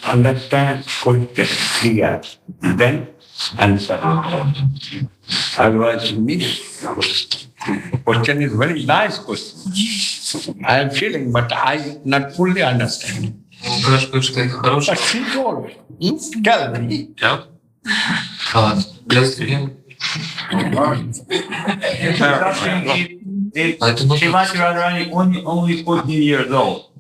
understand question clear, then answer. Otherwise, miss. Question is very nice question. I am feeling, but I not fully understand. But she told, you tell me. Yeah. Srimati Radharani only 14 years old.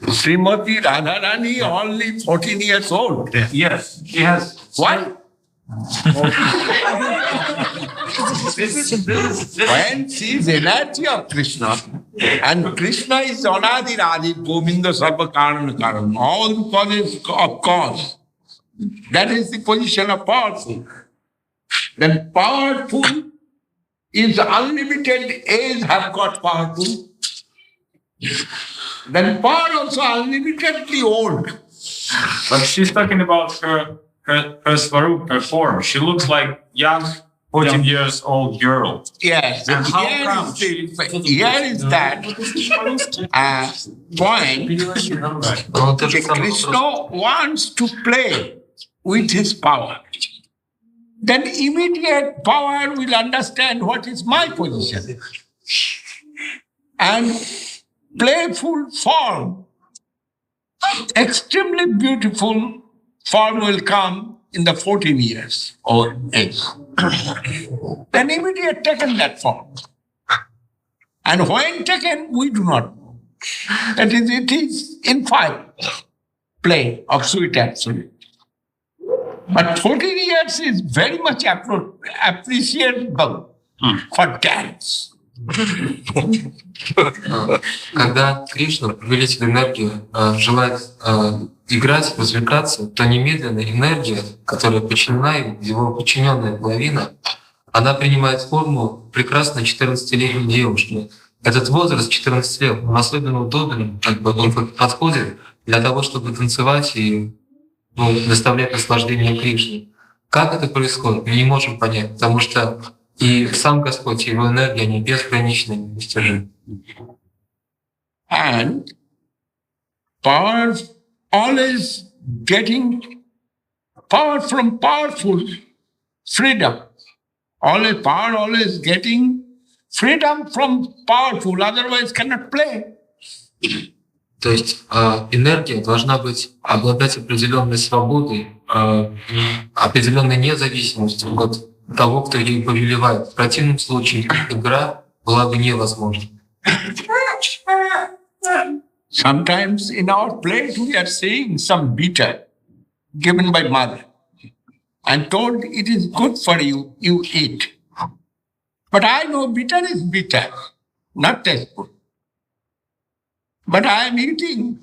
Srimati Radharani only 14 years old. Yes, she has. Why? When she is energy of Krishna, and Krishna is Anadi Radi, Govinda Sarva Karana Karan, all causes of cause. That is the position of powerful. Then powerful is unlimited age have got powerful. Then power also unlimitedly old. But she's talking about her svarup, her form. She looks like young 14 years old girl. Yes. And how Here come? here is that point. Krishna wants to play with his power. Then immediate power will understand what is my position. And playful form, extremely beautiful form will come in the 14 years old age. Then immediate taken that form. And when taken, we do not know. That is, it is infinite play of sweet absolute. But 14 years is very much appreciable for dance. Когда Кришна, повелитель энергии, желает играть, развлекаться, то немедленная энергия, которая подчинена ему, его подчиненная половина, она принимает форму прекрасной 14-летней девушки. Этот возраст 14 лет, он особенно удобен, он подходит для того, чтобы танцевать и доставлять наслаждение Кришне. Как это происходит, мы не можем понять, потому что и сам Господь, его энергия, они безграничны, недостижимы. And power always getting power from powerful, freedom. Power always getting freedom from powerful, otherwise cannot play. То есть энергия должна обладать определенной свободой, определенной независимостью от того, кто ей повелевает. В противном случае игра была бы невозможна. Sometimes in our plate we are seeing some bitter given by mother and told it is good for you, you eat. But I know bitter is bitter, not tasteful. But I am eating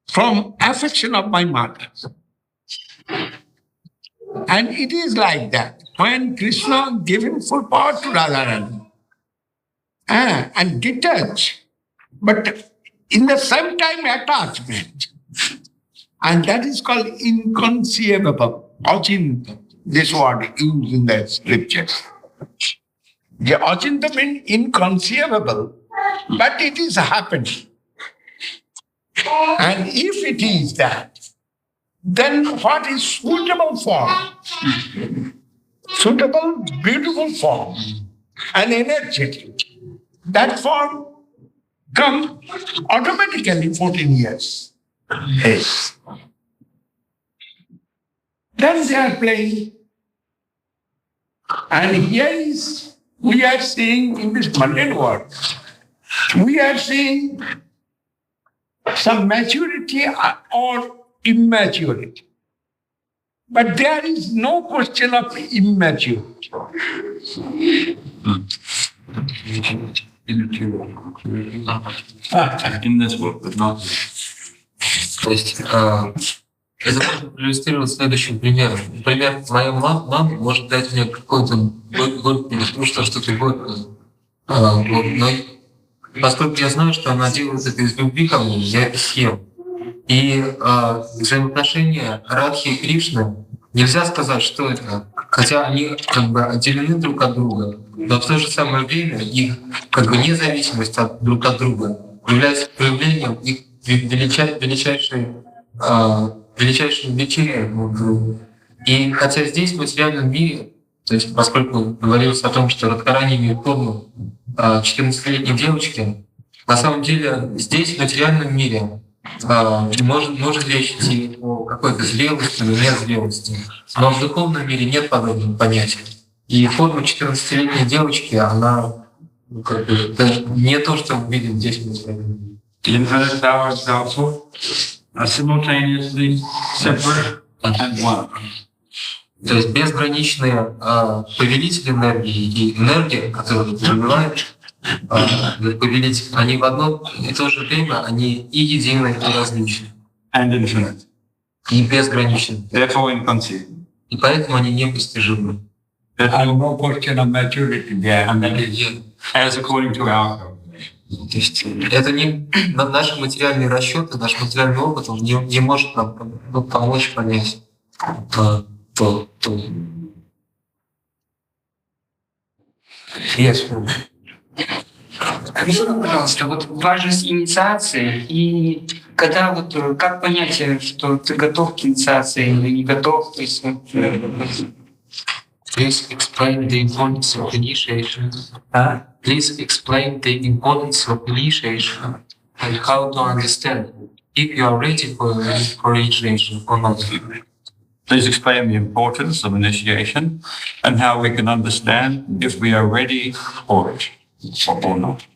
from affection of my mother. And it is like that. When Krishna given full power to Radharani and detach, but in the same time attachment. And that is called inconceivable, achinta. This word used in the scriptures. The achinta means inconceivable, but it is happening. And if it is that, then what is suitable form? Suitable, beautiful form and energetic. That form comes automatically 14 years. Yes. Then they are playing. And here we are seeing in this mundane world, we are seeing some maturity or immaturity. But there is no question of immaturity. In this world, but not. То есть это можно проиллюстрировать следующим примером. Например, моя мама может дать мне какой-то горький, что-то горькое. Но поскольку я знаю, что она делает это из любви ко мне, я это съем. И взаимоотношения Радхи и Кришны нельзя сказать, что это, хотя они отделены друг от друга, но в то же самое время их независимость друг от друга является проявлением их величайшим вечерем. И хотя здесь, в материальном мире, то есть поскольку говорилось о том, что Радхарани имеет форму 14-летней девочки, на самом деле здесь, в материальном мире, может речь идти о какой-то зрелости или нет зрелости. Но в духовном мире нет подобного понятия. И форма 14-летней девочки, она как бы, это не то, что мы видим здесь в материальном мире. Infinite powers also are simultaneously separate and one. То есть безграничные повелители энергии и энергия, которую развивает повелитель, они в одно и то же время они и едины, и различны. And infinite. И безграничны. Therefore inconceivable. И поэтому они непостижимы. And no question of maturity there. As according to our То есть это не наши материальные расчеты, наш материальный опыт, он не может нам помочь понять то. Yes. Объясните, пожалуйста, вот важность инициации и когда вот как понять, что ты готов к инициации или не готов, то есть вот, Please explain the importance of initiation. Please explain the importance of initiation and how to understand if you are ready for initiation or not. Please explain the importance of initiation and how we can understand if we are ready for it or not.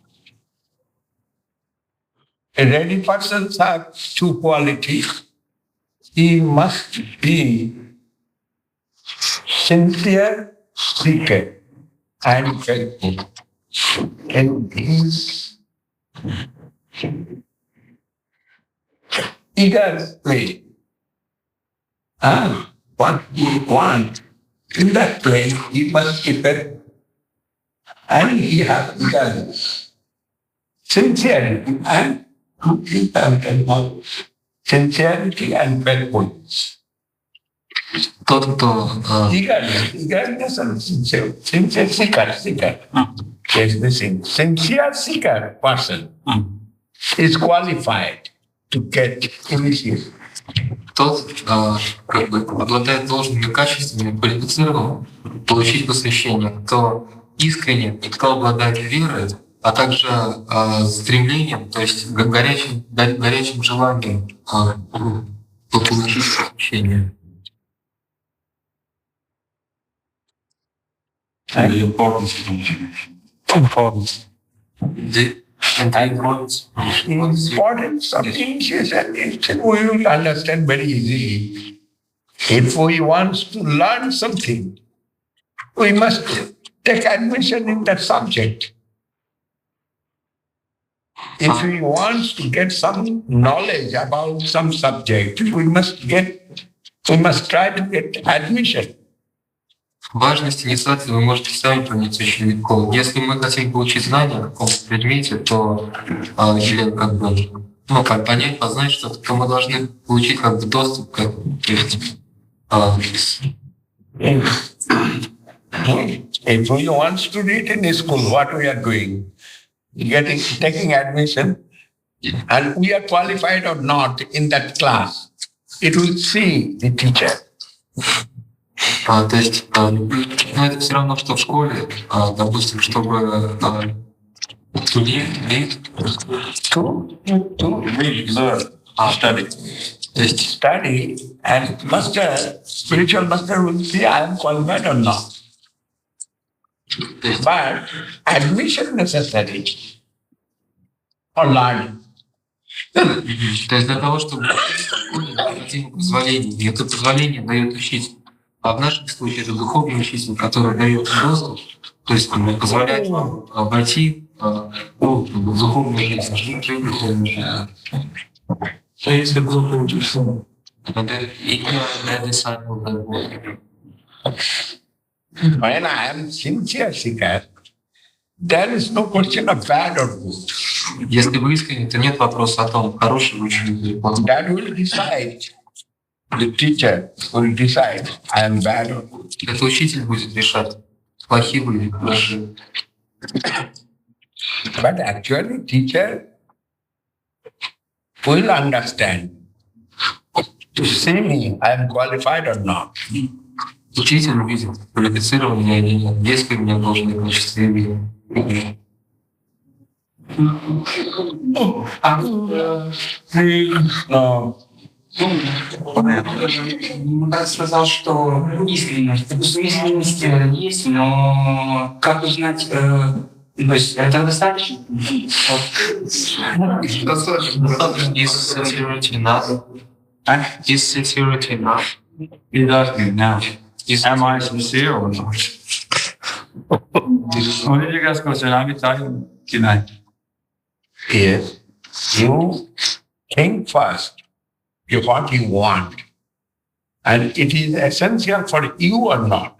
A ready person has two qualities. He must be sincere seeker and faithful. And his eager play. What he wants in that place, he must keep it. And he has eagerness, sincerity and sincerity and faithfulness. Тот, кто Eagerness and sincere seeker. Yes, the sincere seeker person is qualified to get initiated. тот как бы обладает должными качествами, квалифицирован получить посвящение, кто искренен и кто обладает верой, а также стремлением, то есть горячим желанием получить посвящение. The importance of initiation. The Importance of initiation we will understand very easily. If we want to learn something, we must take admission in that subject. If we want to get some knowledge about some subject, we must try to get admission. Важность инициации вы можете сами понять очень легко. Если мы хотим получить знания о каком-то предмете, то или как бы понять, познать что-то, то мы должны получить как бы доступ к этому. If we want to read in school, what we are doing, taking admission, and we are qualified or not in that class, it will see the teacher. То есть, это все равно, что в школе, допустим, чтобы Study. To study, and spiritual master will see I am qualified or not. But admission necessary for learning. То есть для того, чтобы необходимо позволение, и это позволение дает учитель. А в нашем случае это духовный учитель, который дает доступ, то есть позволяет вам войти в духовную жизнь, духовную жизнь. So he's the guru teacher. When I am sincere seeker, there is no question of bad or good. Если вы искренне, то нет вопроса о том, хороший вы ученик или плохой. That will decide. The teacher will decide I am bad or good. Это учитель будет решать, плохие вы или хорошие. But actually, teacher will understand. To see me, I am qualified or not. Учитель увидит, квалифицирован я или нет, есть ли у меня должное количество времени. Брат сказал, что искренность. Искренность есть, но как узнать, то есть это достаточно? Is sincerity enough? Is sincerity enough? He's asking now, am I sincere or not? What did you guys go to? I'm Italian tonight. Yes, you think first what you want. And it is essential for you or not.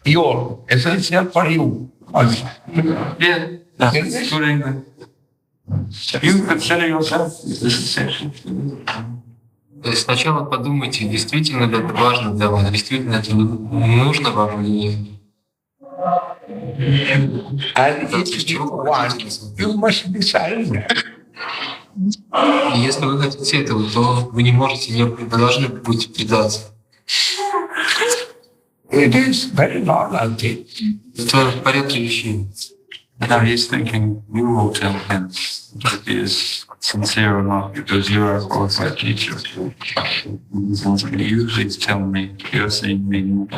You're essential for you. Yeah, that's good English. You consider yourself essential. То есть сначала подумайте, действительно ли это важно для вас, действительно это нужно вам или нет. And if you want, you must decide. И если вы хотите этого, то вы не можете, вы должны будете предаться. It is very normal thing. Это в порядке вещей. Now he's thinking you will tell him that he is sincere or not because you are a qualified teacher. You please tell me you're saying me.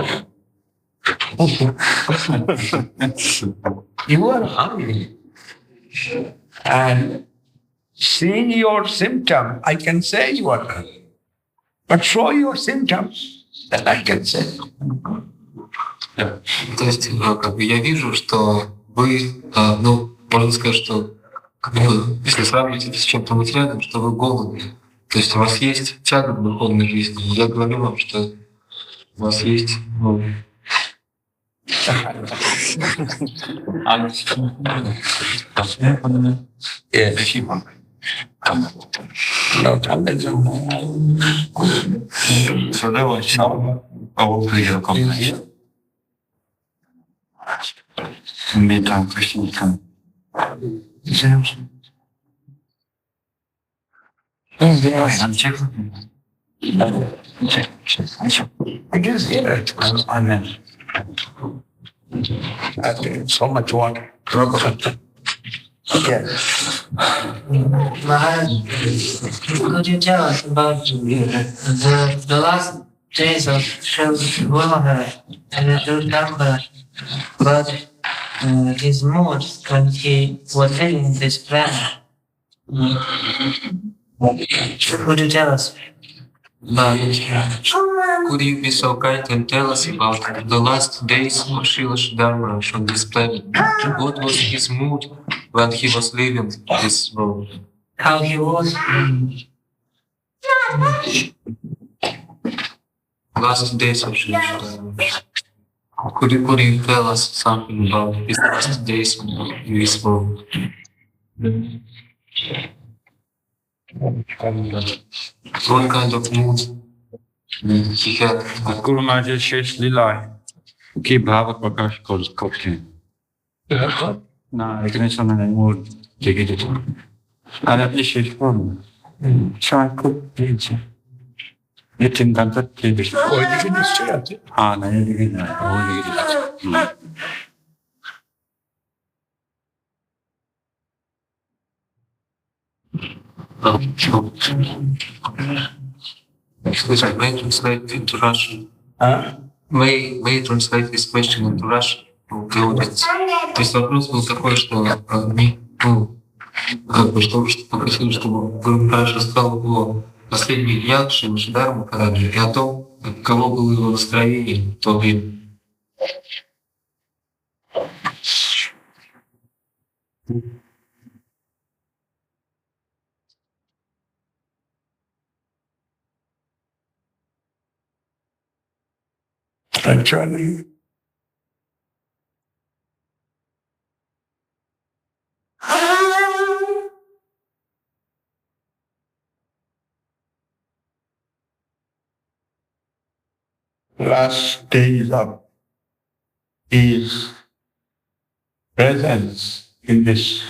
You are hungry. And seeing your symptom, I can say you are hungry. But show your symptoms, then I can say. То есть, как бы я вижу, что вы, можно сказать, что если сравнивать это с чем-то материальным, что вы голодны. То есть у вас есть тяга к духовной жизни. Я говорю вам, что у вас есть So there was some overclear complex. Meantime, Christian can. It is here. Amen. So much water. Yes. Maharaj, could you tell us about the last days of Sri Maharaj and Sri Maharaj, about his mood when he was living this planet? Could you tell us? Could you be so kind and tell us about the last days of Srila Dharma on this planet? What was his mood when he was leaving this world? How he was? Last days of Srila Dharma. Could you tell us something about his last days in this world? What kind of mood he had? Guru Maharaj Shesh Lilai. Ki Bhava Prakash Kopke. Na, ik weet van een moord. Kijk dit. En dat is het gewoon. Tja, goed, beetje. Je tim dan dat je. Oh, you can just say it. Ah, nee, je weet niet. Oh, je weet niet. Excuse me, may I translate into Russian? May I translate this question into Russian? Для audience? То есть вопрос был такой, что они, что попросили, чтобы Гуру Махарадж рассказал о последних днях Шримад Шри Махараджа и о том, каково было его настроение в то время. Actually, last days of his presence in this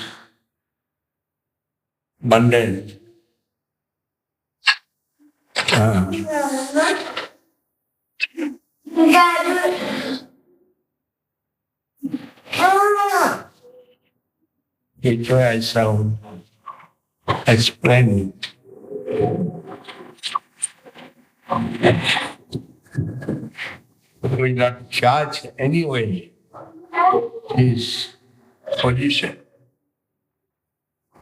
mundane It's why I shall explain it. We not judge anyway his position.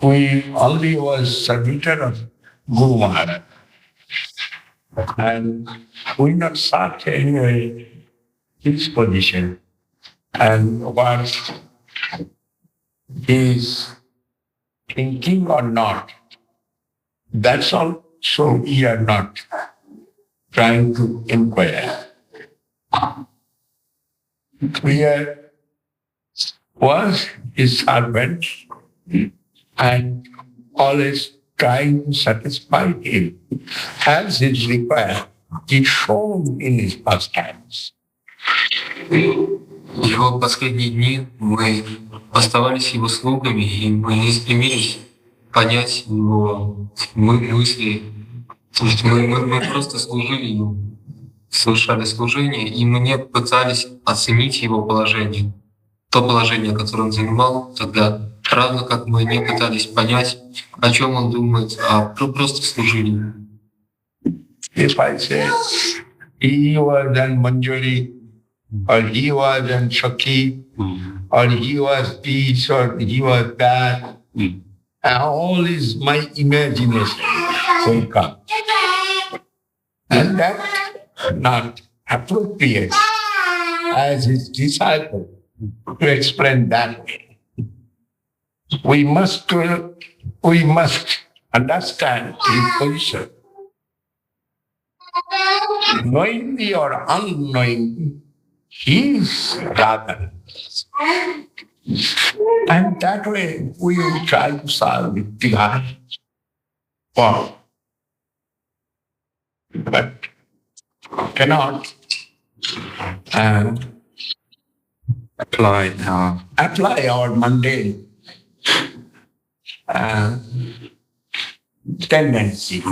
We only was servitor of Guru Maharaj. And we not search anyway his position and what he is thinking or not. That's all. So we are not trying to inquire. We was his servant and always trying to satisfy him as is required. He shown in his pastimes. В его последние дни мы оставались его слугами, и мы не стремились понять его мысли. То есть мы просто служили ему, совершали служение, и мы не пытались оценить его положение. То положение, которое он занимал тогда, равно как мы не пытались понять, о чем он думает, а просто служили ему. If I say he was in Manjari, or he was in Shakti, or he was peace, or he was that, and all is my imagination will come. And that's not appropriate as his disciple to explain that way. We must understand his position. Knowingly or unknowingly, he is Radha. And that way we will try to solve with Bihar. Wow. But cannot apply our mundane tendency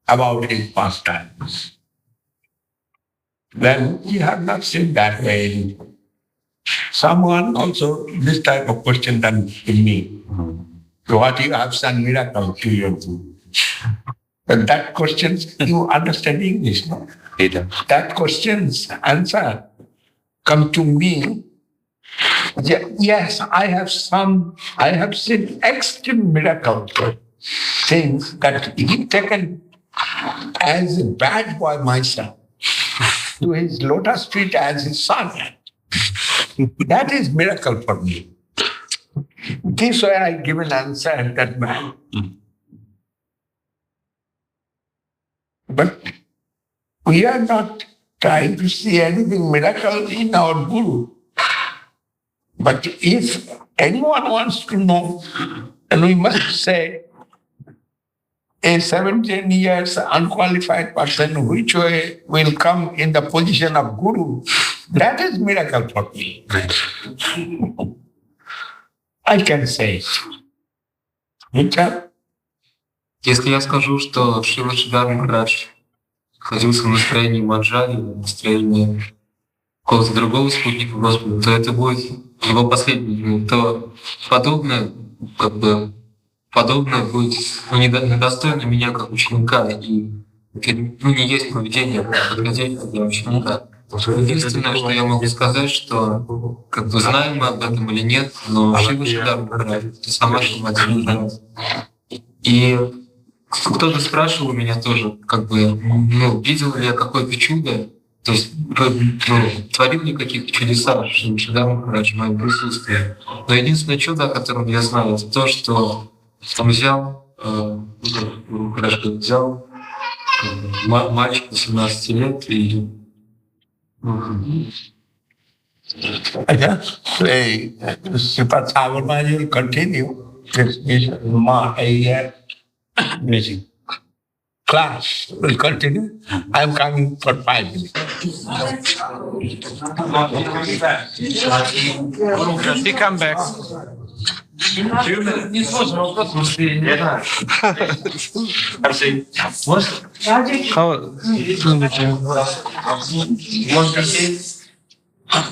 about his pastimes. Then we have not seen that way. Someone also this type of question done to me. So what you have done miracle to you? But that question, you understand English, no? That question's answer come to me. Yes, I have seen extreme miracle things that he taken as a bad boy myself to his lotus feet as his son. That is miracle for me. This way I give an answer at that man. But we are not trying to see anything miracle in our Guru. But if anyone wants to know, then we must say, a 17 years unqualified person, which way will come in the position of Guru, that is miracle for me. I can say it. Если я скажу, что Шрила Махарадж находился в настроении манджари, в настроении какого-то другого спутника Господа, то это будет его последний день. То подобное будет недостойно меня как ученика, и не есть поведение подходящее для ученика. Единственное, что я могу сказать, что знаем мы об этом или нет, но Шрила Махарадж — это сама Шримати. И кто-то спрашивал меня тоже, видел ли я какое-то чудо, то есть творил ли какие-то чудеса Шрила Махарадж в моем присутствии. Но единственное чудо, о котором я знаю, это то, что он взял мальчика 17 лет и I just say Sripad Savarma will continue this meeting. Class will continue. I am coming for 5 minutes. He come back. Не сложный вопрос, потому что я не знаю. Можно? Может, есть? Come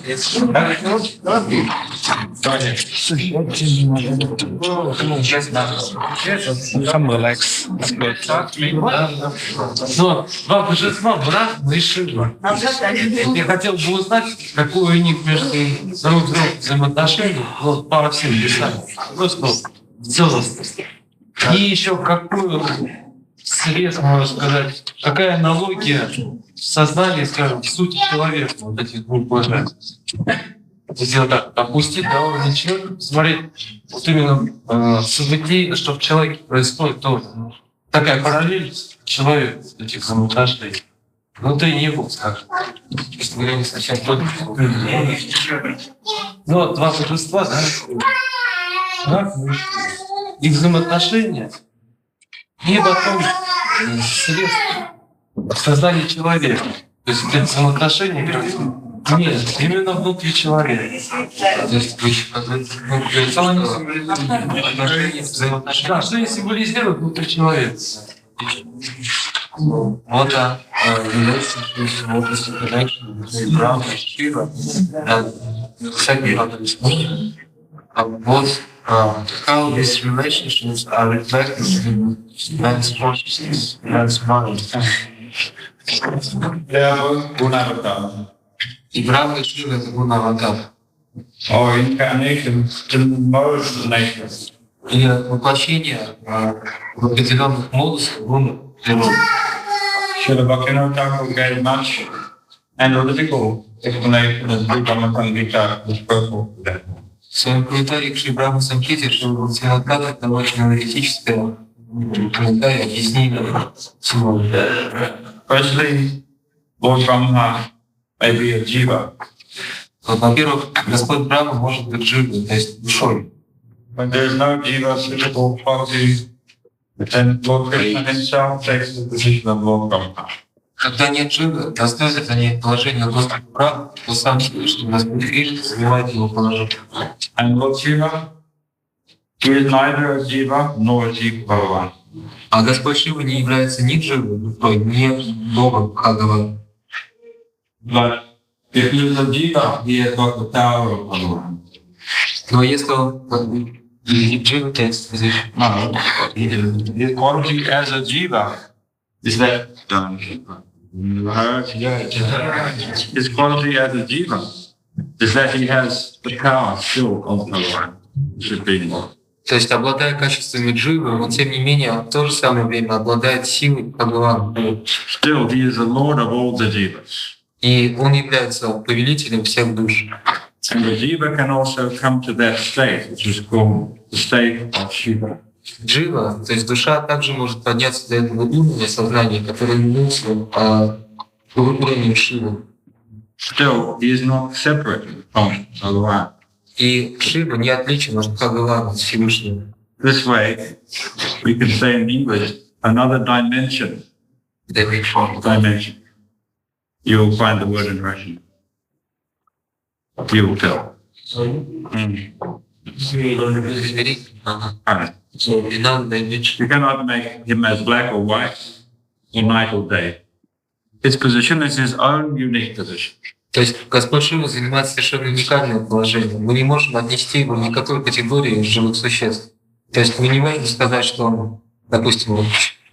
relax. It's good. Но два божества, брат и Шива. Я хотел бы узнать, какое у них между друг другом взаимоотношения, вот по всем писаниям. Просто в целостности. И еще какую свет, можно сказать, какая аналогия в сознании, скажем, в сути человека, вот этих двух божеств. Сделать так, опустить до уровня человека, смотреть, вот именно в событии, что в человеке происходит тоже. Такая параллель человека этих взаимоотношений. Внутри него, скажем. Честно говоря, не совсем точно. Ну, вот два божества, да? Их взаимоотношения. И потом средства в сознании человека. То есть эти взаимоотношения нет, именно внутри человека. То есть что они символизируют? Да, что они символизируют внутри человека. Вот да. Вот how these relationships are reflected in man's consciousness, man's mind. И Брахма и Шива — это гуна аватар. Or incarnation in most nations. И воплощение в определенных модусах гун природы. Srila Bhakti gave much analytical explanation as Bhagavad Gita was purport to that. В своем комментарии к Шри Брахма Самхите Шрила Бхактивinoda дал очень аналитическое комментарий, объяснение всего. Firstly, Lord Brahma may be a jiva. Во-первых, Господь Брахма может быть живым, то есть душой. When there is no jiva suitable quality, then Lord Krishna himself takes the position of Lord Brahma. Когда нет живы, достойно занять положение Господа Брахмы, то сам Всевышний Господь Кришна занимает его положение. And Lord Shiva, he is neither a jiva nor a jiva Bhagavan. А Господь Шива не является ни живой душой, ни Богом Бхагаван. But if he is a jiva, he has got the power of Bhagavan. Но если он не живой, то есть No, his quality as a jiva is that his quality as a jiva is that he has the power still of Bhagavan. То есть, обладая качествами дживы, он, тем не менее, в то же самое время обладает силой Бхагавана. Still, he is the lord of all the jivas. И он является повелителем всех душ. And the jiva can also come to that state, which is called the state of Shiva. Джива, то есть душа, также может подняться до этого уровня сознания, который мыслен уровнем Шивы. Still, he is not separate from Bhagavan. И Шива не отличен от Бхагавана, от Всевышнего. This way, we can say in English, another dimension. Dimension. You will find the word in Russian. You will tell. Alright. You cannot make him as black or white, or night or day. His position is his own unique position. То есть Господь Шива занимает совершенно уникальное положение. Мы не можем отнести его ни к какой категории живых существ. То есть мы не можем сказать, что он, допустим,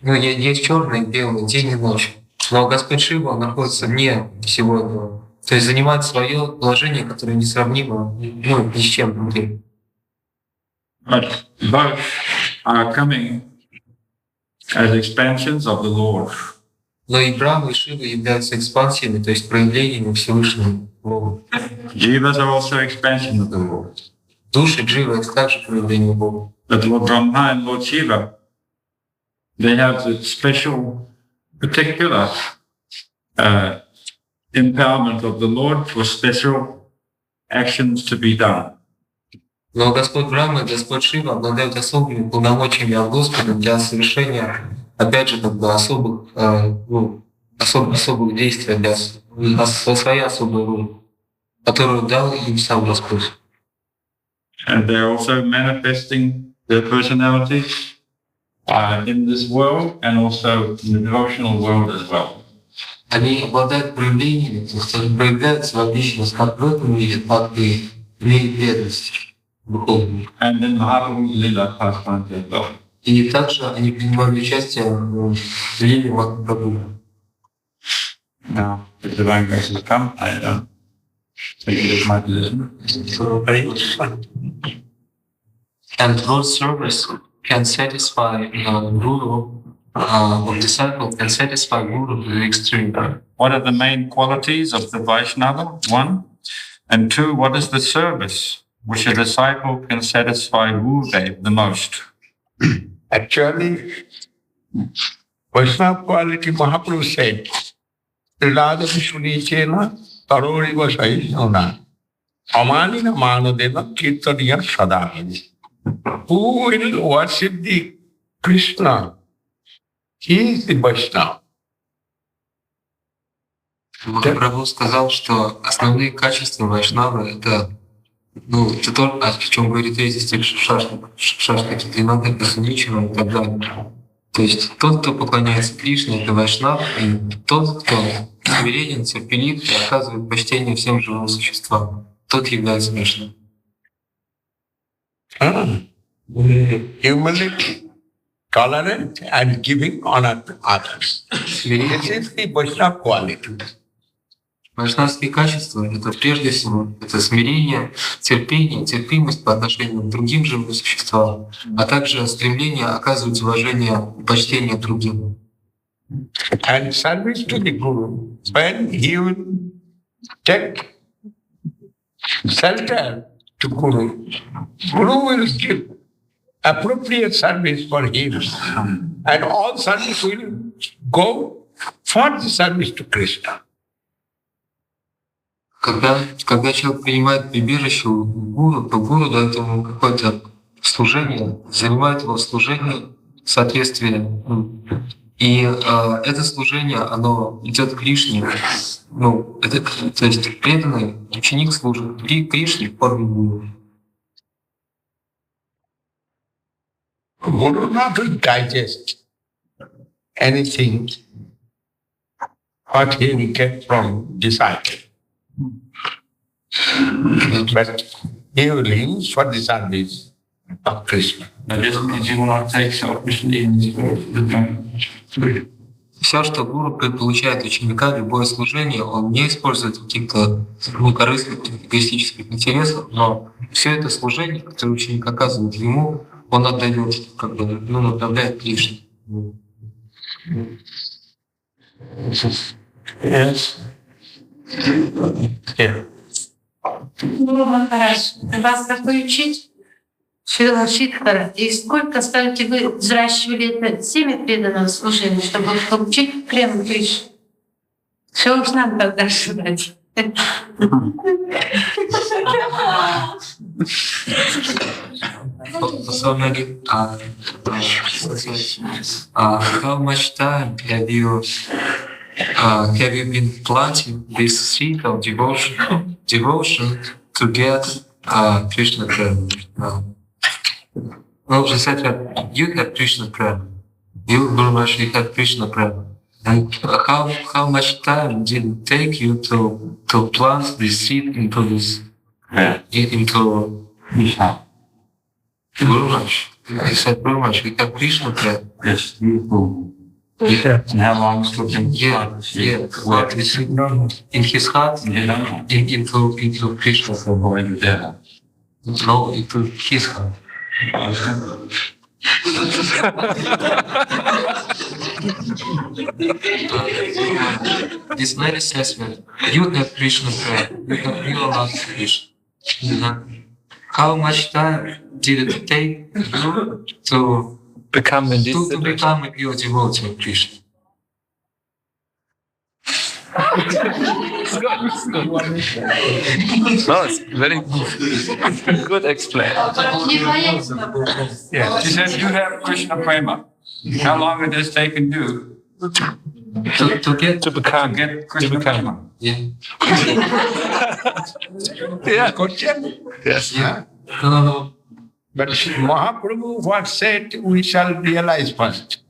есть черное и белое, день и ночь. Но Господь Шива он находится вне всего этого. То есть занимает свое положение, которое несравнимо ни с чем другим. But both are coming as expansions of the Lord. Но и Брахма, и Шива являются экспансиями, то есть проявлениями Всевышнего Бога. Jivas are also expansion of the Lord. Души Джива — это также проявление Бога. But Lord Brahma and Lord Shiva, they have the special, particular empowerment of the Lord for special actions to be done. Но Господь Брахма и Господь Шива обладают особыми полномочиями от Господа для совершения, опять же, особых действий, для своей особой роли, которую дал им сам Господь. And they're also manifesting their personalities in this world and also in the devotional world as well. Они обладают проявлениями, то есть они проявляют свою личность как в этом мире, так и в мире преданности духовной. And then Mahaprabhu's Lila pastimes as well. И также они принимали участие в лиле Махапрабху. Now, if the divine grace has come, I think it is my position. And Lord service can satisfy Guru, or disciple can satisfy Guru to the extreme. What are the main qualities of the Vaishnava? 1. And 2, what is the service which a disciple can satisfy Gurudev the most? Actually, Vaishnava quality Mahaprabhu said, Radha Vishunichena Taroriva Sahisnana Amanina Manadena Kirtaniya Sadavani. Who will worship the Krishna? He is the Vaishnava. Махапрабху сказал, что основные качества Вайшнавы это то, о чем говорит третий стих Шаштаки, Динада Касуничева и так далее. То есть тот, кто поклоняется Кришне, это Вайшнав, и тот, кто смиренен, терпелив и оказывает почтение всем живым существам, тот является Вайшнавом. Humility, tolerant, and giving honor to others. This is the Vaishnava quality. Вайшнавские качества — это прежде всего это смирение, терпение, терпимость по отношению к другим живым существам, а также стремление оказывать уважение и почтение другим. And service to the Guru, when he will take shelter to Guru, Guru will give appropriate service for him, and all service will go for the service to Krishna. Когда человек принимает прибежище у гуру, то гуру дает ему какое-то служение, занимает его в служении в соответствии. И это служение, оно идет к Кришне. То есть преданный ученик служит Кришне в форме гуру. Guru not to digest anything what he will get from disciple. But he will use for the service of Krishna. Все, что гуру получает ученика, любое служение, он не использует каких-то корыстных, эгоистических интересов, но все это служение, которое ученик оказывает ему, он отдает, направляет Кришне. Yes. Yeah. Гуру Махарадж, вас такой учить? Шрила Шидхара. И сколько, скажете, вы взращивали это семя преданного служения, чтобы получить прямо Кришну? Что уж нам тогда ожидать? So many, how much time have you been planting this seed of devotion to get Krishna prema? Well, she said that you have Krishna prema. You, Guru Maharaj, you have Krishna prema. And how much time did it take you to plant this seed into this into Guru Maharaj? He said, Guru Maharaj, we have Krishna prema. Yes, beautiful. Yeah. And how long it's looking? What is it? In his heart? Into Krishna. No, into his heart. This night assessment, you have Krishna prayer, you have real love for Krishna. How much time did it take you to become a pure devotee of Krishna? No, it's very good explain. Yes, she said you have Krishna prema. How long it has taken you To to get Krishna prema? Yeah. Yeah. Question? Yes. Yeah. But Mahaprabhu, what said, we shall realize first.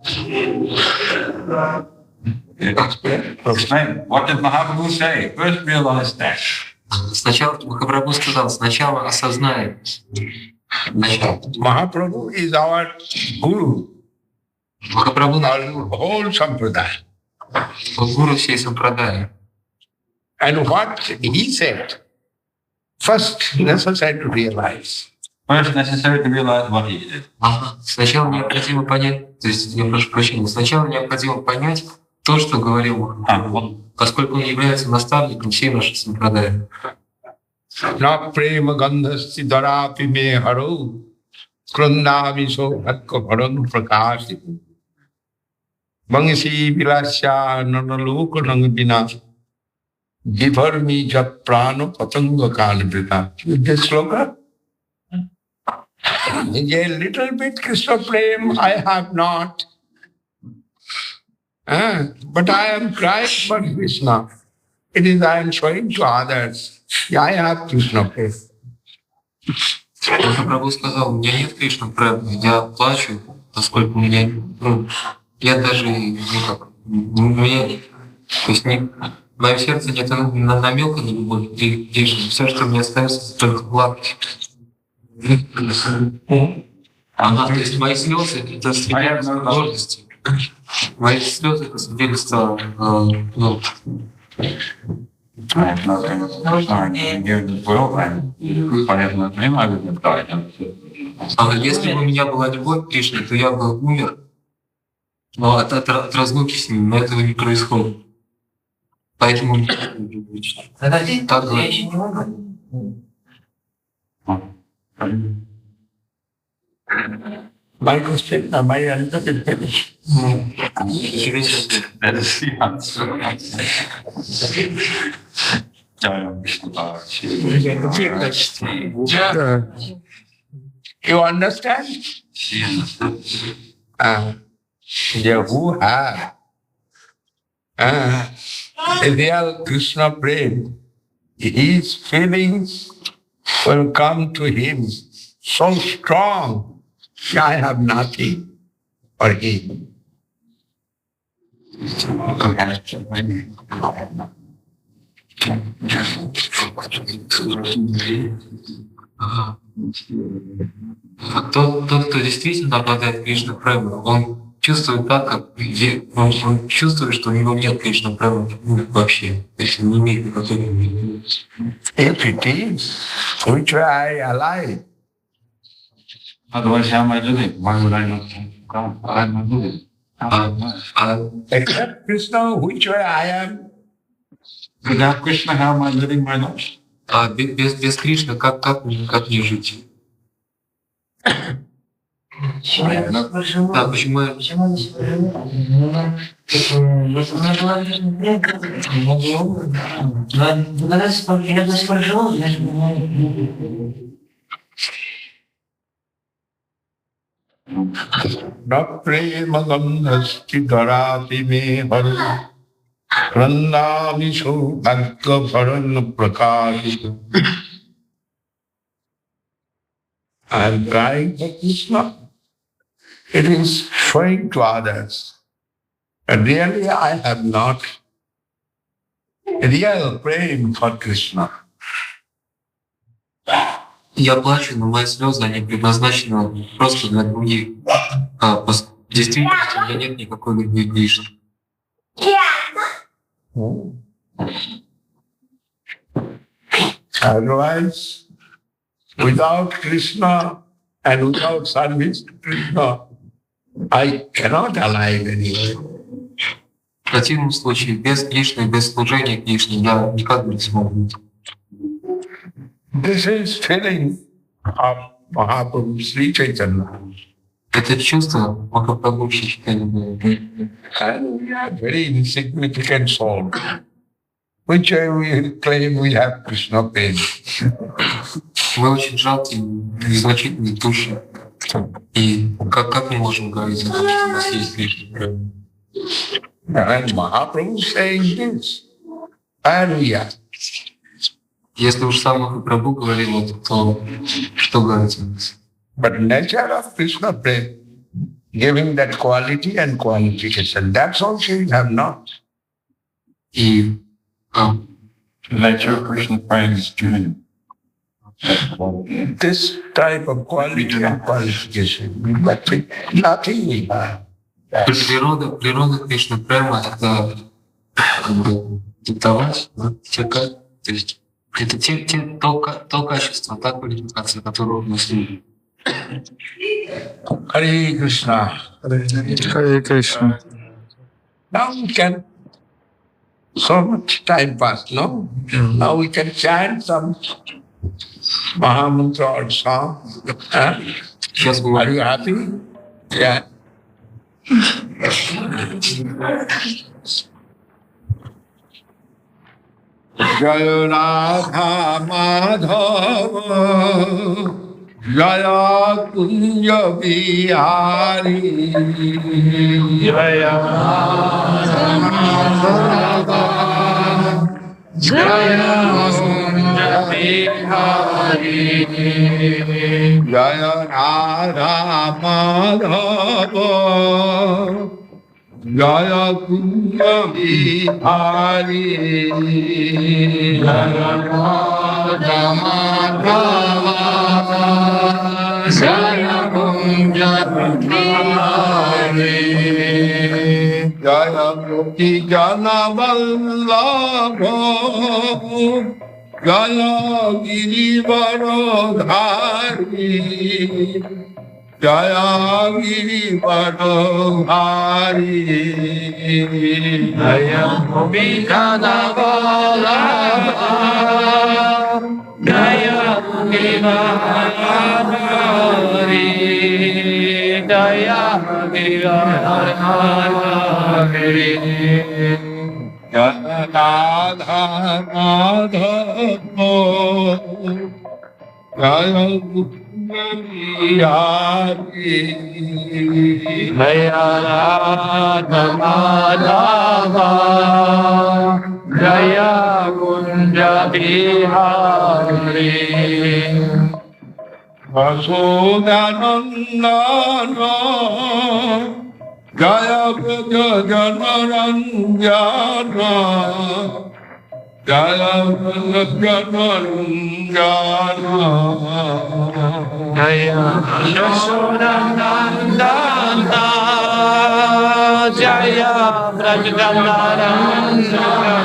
Explain. What did Mahaprabhu say? First realize that. Сначала Махапрабху сказал, сначала осознай. Сначала. Mahaprabhu is our guru, Махапрабху наш our whole sampradaya. гуру всей сампрадаи. And what he said, first necessary to realize. First necessary to realize what he did. Сначала необходимо понять, то есть, я прошу прощения, сначала необходимо понять то, что говорил Махапрабху, поскольку он является наставником всей нашей сампрадаи. Na prema gandhasti darapi me haro krundami so bhatko bharan prakasi bangsi vilasya nanaloka nangvina vivarmi jat prano patanga kalvrita. This sloka? A little bit Krishna prem I have not. But I am crying for Krishna. It is I am showing to others. Yeah, I have Krishna prem. Махапрабху сказал, у меня нет Кришна према, я плачу, поскольку у меня, я даже никак, у меня, то есть в моем сердце нет намека на любовь к Кришне, все, что мне остается, это только плакать. То есть мои слезы — это свидетельство гордости. Мои слезы — это свидетельство, I have nothing here in this world, and if I have not him, I would have died. Если бы у меня была любовь к Кришне, то я бы умер. Но от разлуки с ним, но этого не происходит. Поэтому не так говорить. My question, my answer is finished. That is the answer. Jaya Vishnu Maharaj. You understand? Who have a real Krishna prem, his feelings will come to him so strong. I have nothing for him. Тот, кто действительно обладает Кришна премой, он чувствует так, как он чувствует, что у него нет Кришна премы вообще. То есть он не имеет никакой любви. If it is, which way I alive? Otherwise, how am I living? Why would I not come? Why am I living? Except Krishna, which way I am? Without Krishna, how am I living my life? Без Кришны как не жить? Да, почему я... Na prema gandhasti darapi me haru krandami so bhakka bharan prakari. I am crying for Krishna. It is showing to others. And really I have not real praying for Krishna. Я плачу, но мои слезы, они предназначены просто для других. В действительности у меня нет никакой любви к Кришне. Otherwise, without Krishna and without service to Krishna, I cannot alive anyway. В противном случае, без Кришны, без служения Кришне, я никак не смогу. This is feeling of Mahaprabhu Sri Chaitanya. Это чувство Махапрабху Шри Чайтанья. And we are very insignificant soul, which we claim we have Krishna pain. Мы очень жалкие, незначительные души. И как мы можем говорить о том, что у нас есть Кришна? And Mahaprabhu saying this, and we are. Если уж сам Махапрабху говорил это, то что говорить о нас? But nature of Krishna Prem, giving that quality and qualification, that's also you have not. И Nature of Krishna praying is giving. This type of quality and qualification, but nothing we have. природа Кришны Према — это как бы диктовать, да, то есть это то качество, та квалификация, которую мы следуем. Hare Krishna. Hare Krishna. Now we can, so much time passed, no? Now we can chant some Mahamantra or song. Сейчас Are бывает. you happy? Yeah. Jaya Radha Madhava Jaya Kunja Bihari Jaya Radha Madhava Jaya Kunja Bihari Jaya Radha Madhava Jaya Kunja Bihari Jaya Radha Madhava Jaya Kunja Bihari Jaya Gopi Jana Vallabha Jaya Girivarodhari Jaya Girivarodhari Jaya Gopi Jana Vallabha Jaya Girivarodhari Jaya Girivarodhari Jaya Radha Madhava Jaya Kunja Bihari Jaya Radha Madhava Jaya Kunja Bihari Vasudanandana Jaya Braja Janaranjana Jaya Braja Janaranjana Jaya Yashodanandana Jaya Braja Janaranjana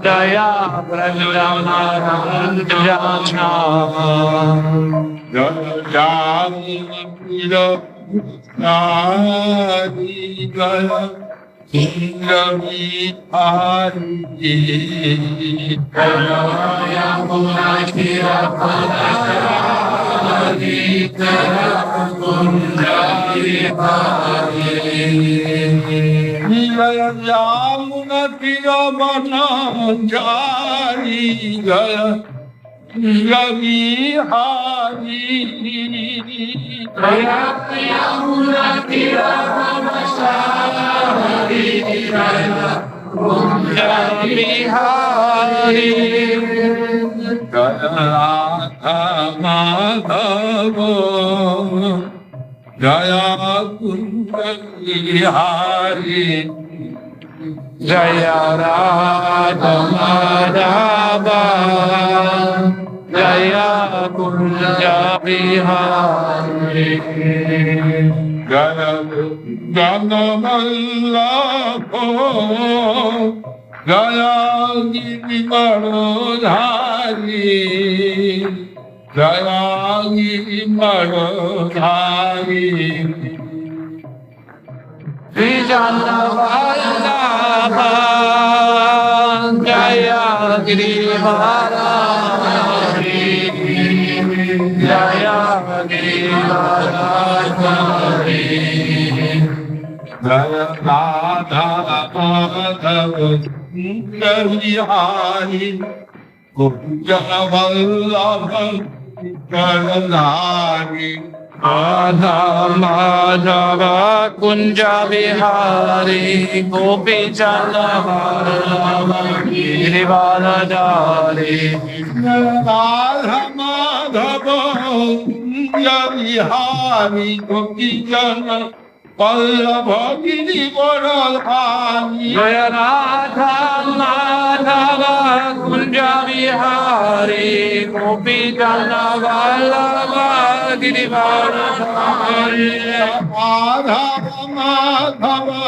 Jaya Braja Janaranjana Jaya Jaya Nadi Gaya Indami Hari Jaya Munakira Padari Jaya Kundari Hari Jaya Yamunakira Manajari Jaya Gavi Hari Jaya Yamuna Tira Ramashari Jaya Gavi Hari Jaya Radha Madhava Jaya Kunja Hari Jaya Radha Madhava Jaya Kunja Bihari Jaya Ganga Vallabha Jaya Girivarodhari Jaya Girivarodhari Vijana Vallabha Jaya Girivarodhari Jaya Girivarodhari Jaya Radha Madhava Kunja Bihari Kunja Vallabha Kunja Radha Madhava Kunja Vihari Gopi Jana Vallabha Girivaradhari Radha Madhava Kunja Vihari Gopi Jana Vallabha Girivaradhari Jaya Radha Madhava Kunja Vihari Gopi Jana Vallabha Girivaradhari Radha Madhava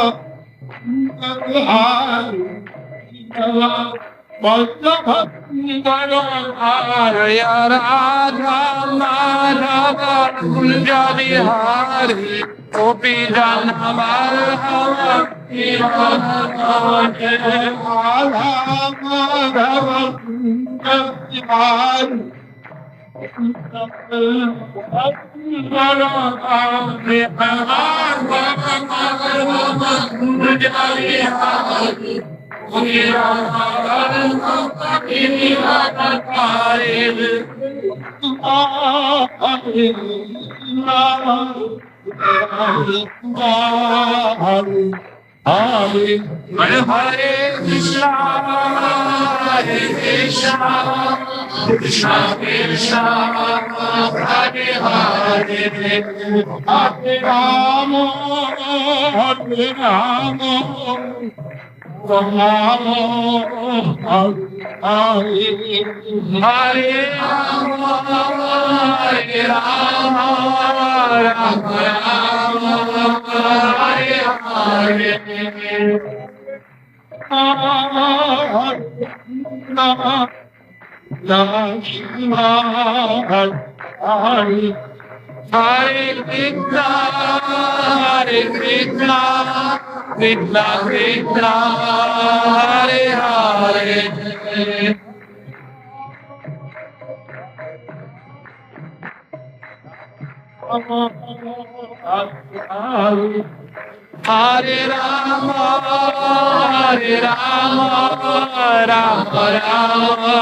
Vallabha Girivaradhari Jaya Radha Madhava Kunja Vihari Gopi Jana Vallabha Girivaradhari Radha Madhava Kunja Vihari Hare Krishna, Hare Krishna, Krishna Krishna, Hare Hare, Hare Rama, Hare Rama, Rama Hare Hare, Hare Rama, Rama Hare Hare. Hare Krishna, Hare Krishna, Krishna Krishna, Hare Hare. Hare Rama, Hare Rama, Rama Rama,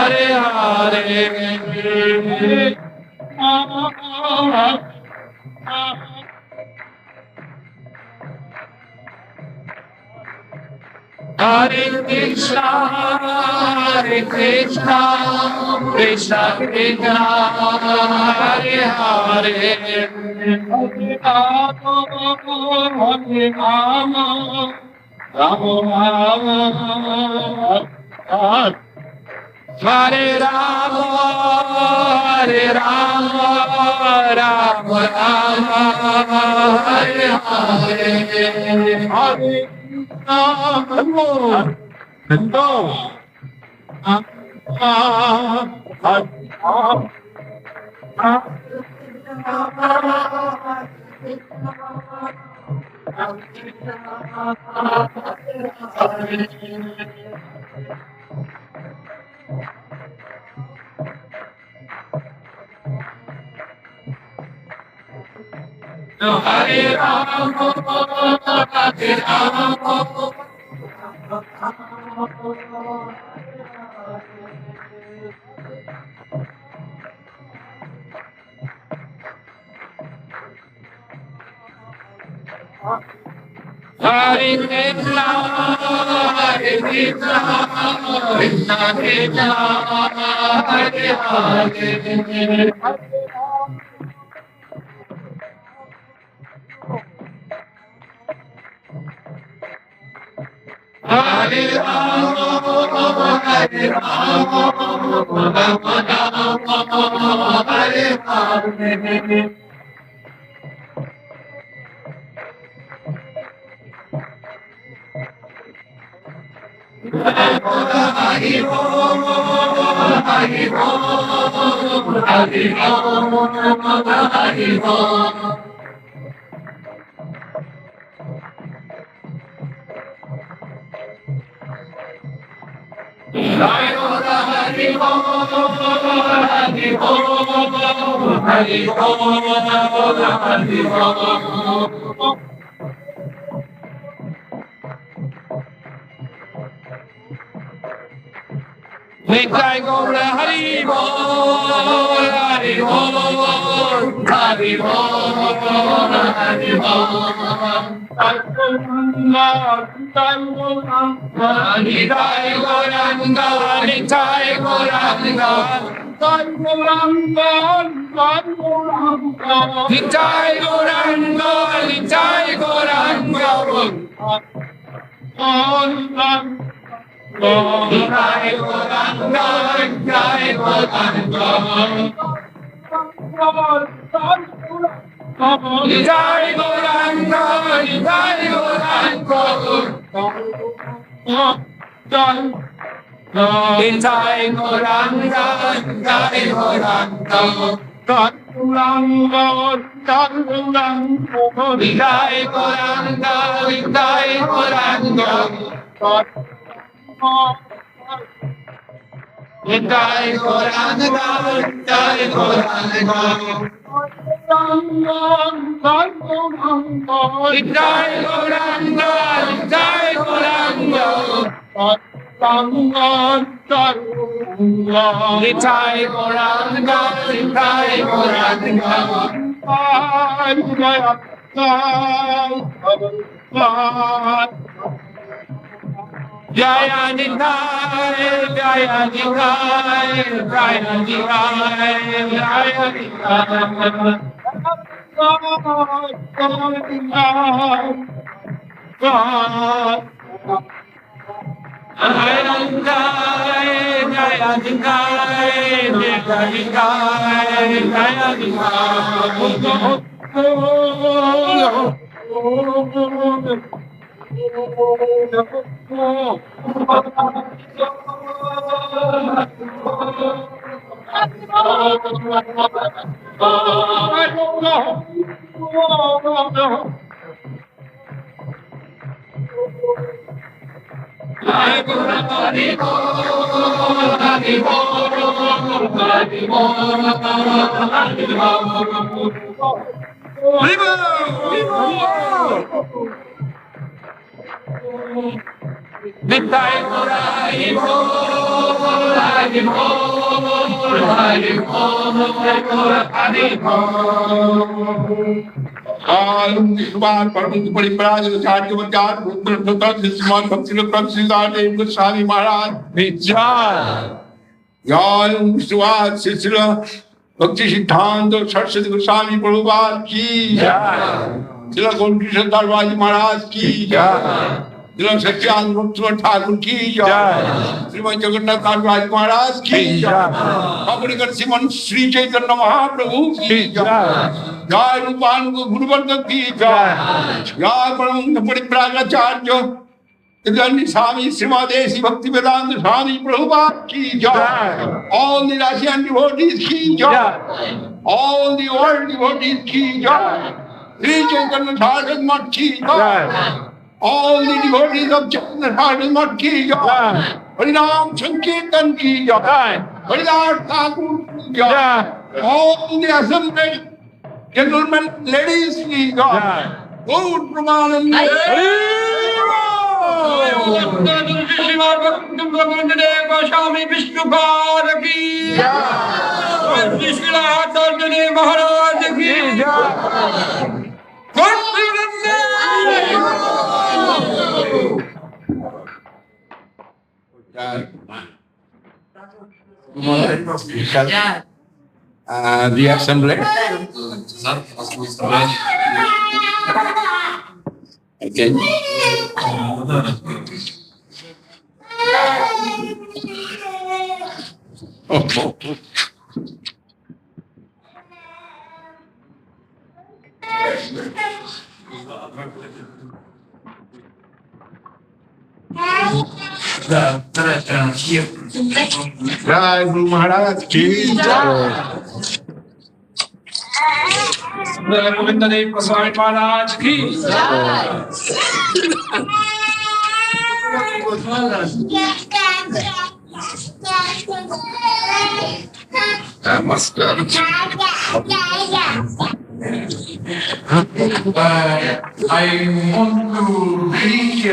Hare Hare. Hare Krishna, Hare Krishna, Krishna Krishna, Hare Hare. Hare Rama, Rama Rama, Hare Rama, Hare Rama, Rama Rama, Hare Hare. Hare Hare Krishna, Hare Krishna, Krishna Krishna, Hare Hare. Hare Rama, Hare Rama, Rama Rama, Hare Hare. Nitai Gaura Hari Bol, Hari Bol, Hari Bol, Hari Bol. Nitai Gauranga, Nitai Gauranga, Nitai Gauranga, Nitai Gauranga. Nitai Gauranga, Nitai Gauranga. Nitai Gauranga, Nitai Gauranga. Nitai Gauranga, Nitai Gauranga. Nitai Gauranga, Nitai Gauranga. Nitai Gauranga, Nitai Gauranga. Nitai Gauranga, Nitai Gauranga. Nitai Gauranga, Nitai Gauranga. Jaya Nitai, Jaya Nitai, Jaya Nitai, Jaya Nitai. Jaya Nitai, Jaya Nitai, Jaya Nitai, Jaya Nitai. Nitai Gaura Hari Bol, Hari Bol, Hari Bol, Hari Bol. Alum Vishwan Parvati Paripuraj Charya Vajar Rudra Rudra Sisman Bhakti Rudra Sundar Goswami Maharaj Vijay. Alum Vishwan Sisla Bhakti Siddhanta Saraswati Goswami Prabhupada ki jai. Srila Govinda Maharaj Maharaj ki jai. Srila Satyananda Thakur ki jai. Srimad Jagannath Maharaj Maharaj ki jai. Bhakti Simon Sri Chaitanya Mahaprabhu ki jai. Jai Rupananda Guru Varga ki jai. Jai Paramahංsa Paripurajacharya Idani Swami Srimadesi Bhakti Vedanta Swami Prabhupada ki jai. All the Russian devotees ki jai. All the world devotees ki jai. Sri Chaitanya Mahaprabhu ki jai. All the devotees of Chaitanya Mahaprabhu ki jai. Harinam Sankirtan ki jai. Harinam Thakur ki jai. All the assembled gentlemen, ladies ki jai. Good Pramananda. Swami Vishnupada ki jai. Sri Chaitanya Maharaj ki jai. The assembly. Okay. Jai Guru Maharaj ki jai. Govinda Maharaj ki jai. Namaskar. I want to reach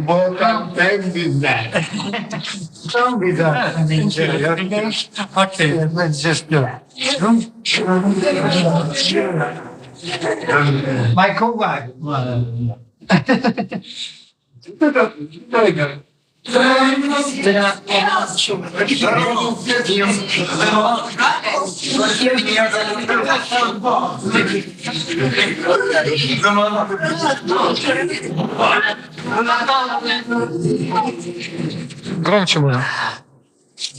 Both are same business. Some business. Okay, let's just do it. My co-wife. Very good. Громче можно.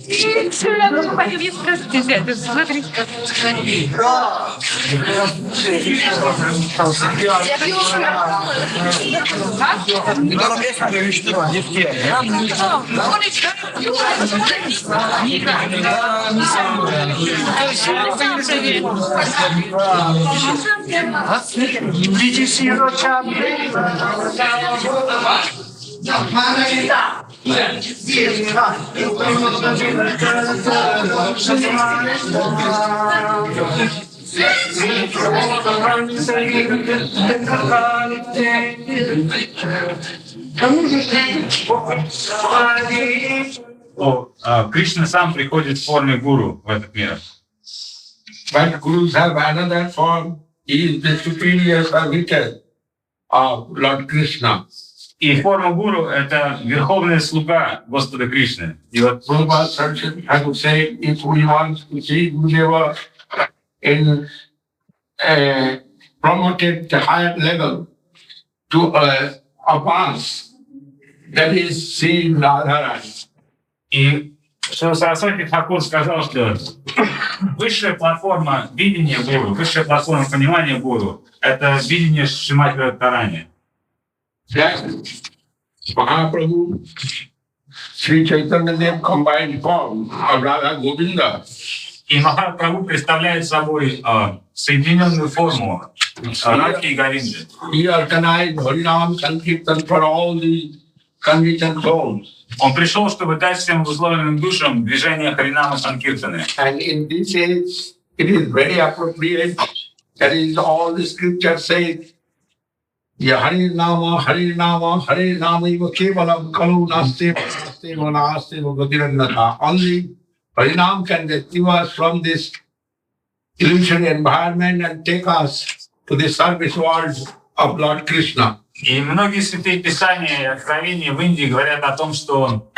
Did you see your chapter? Кришна сам приходит в форме гуру в этот мир. But gurus have another form. He is the superior servitor of Lord Krishna. И форма гуру — это верховный слуга Господа Кришны. И вот Prabhupada had to say, if we want to see Gurudeva in a promoted higher level to advance, that is seeing Radharani. И Шрила Сарасвати Тхакур сказал, что высшая платформа видения гуру, высшая платформа понимания гуру — это видение Шримати Радхарани. Mahaprabhu, Sri Chaitanya combined form of Radha Govinda. И Махапрабху представляет собой соединенную форму Радхи и Говинды. He organized Harinam Sankirtan for all the conditioned souls. Он пришел, чтобы дать всем условленным душам движение Харинама Санкиртаны. And in this age, it is very appropriate. That is, all the scriptures say, Harinama, Harinama, Harinama, eva kevalam kalu naste naste vanaste vagatirannatha. Only Harinam can rescue us from this illusory environment and take us to the service world of Lord Krishna. И многие святые писания и откровения в Индии говорят о том, что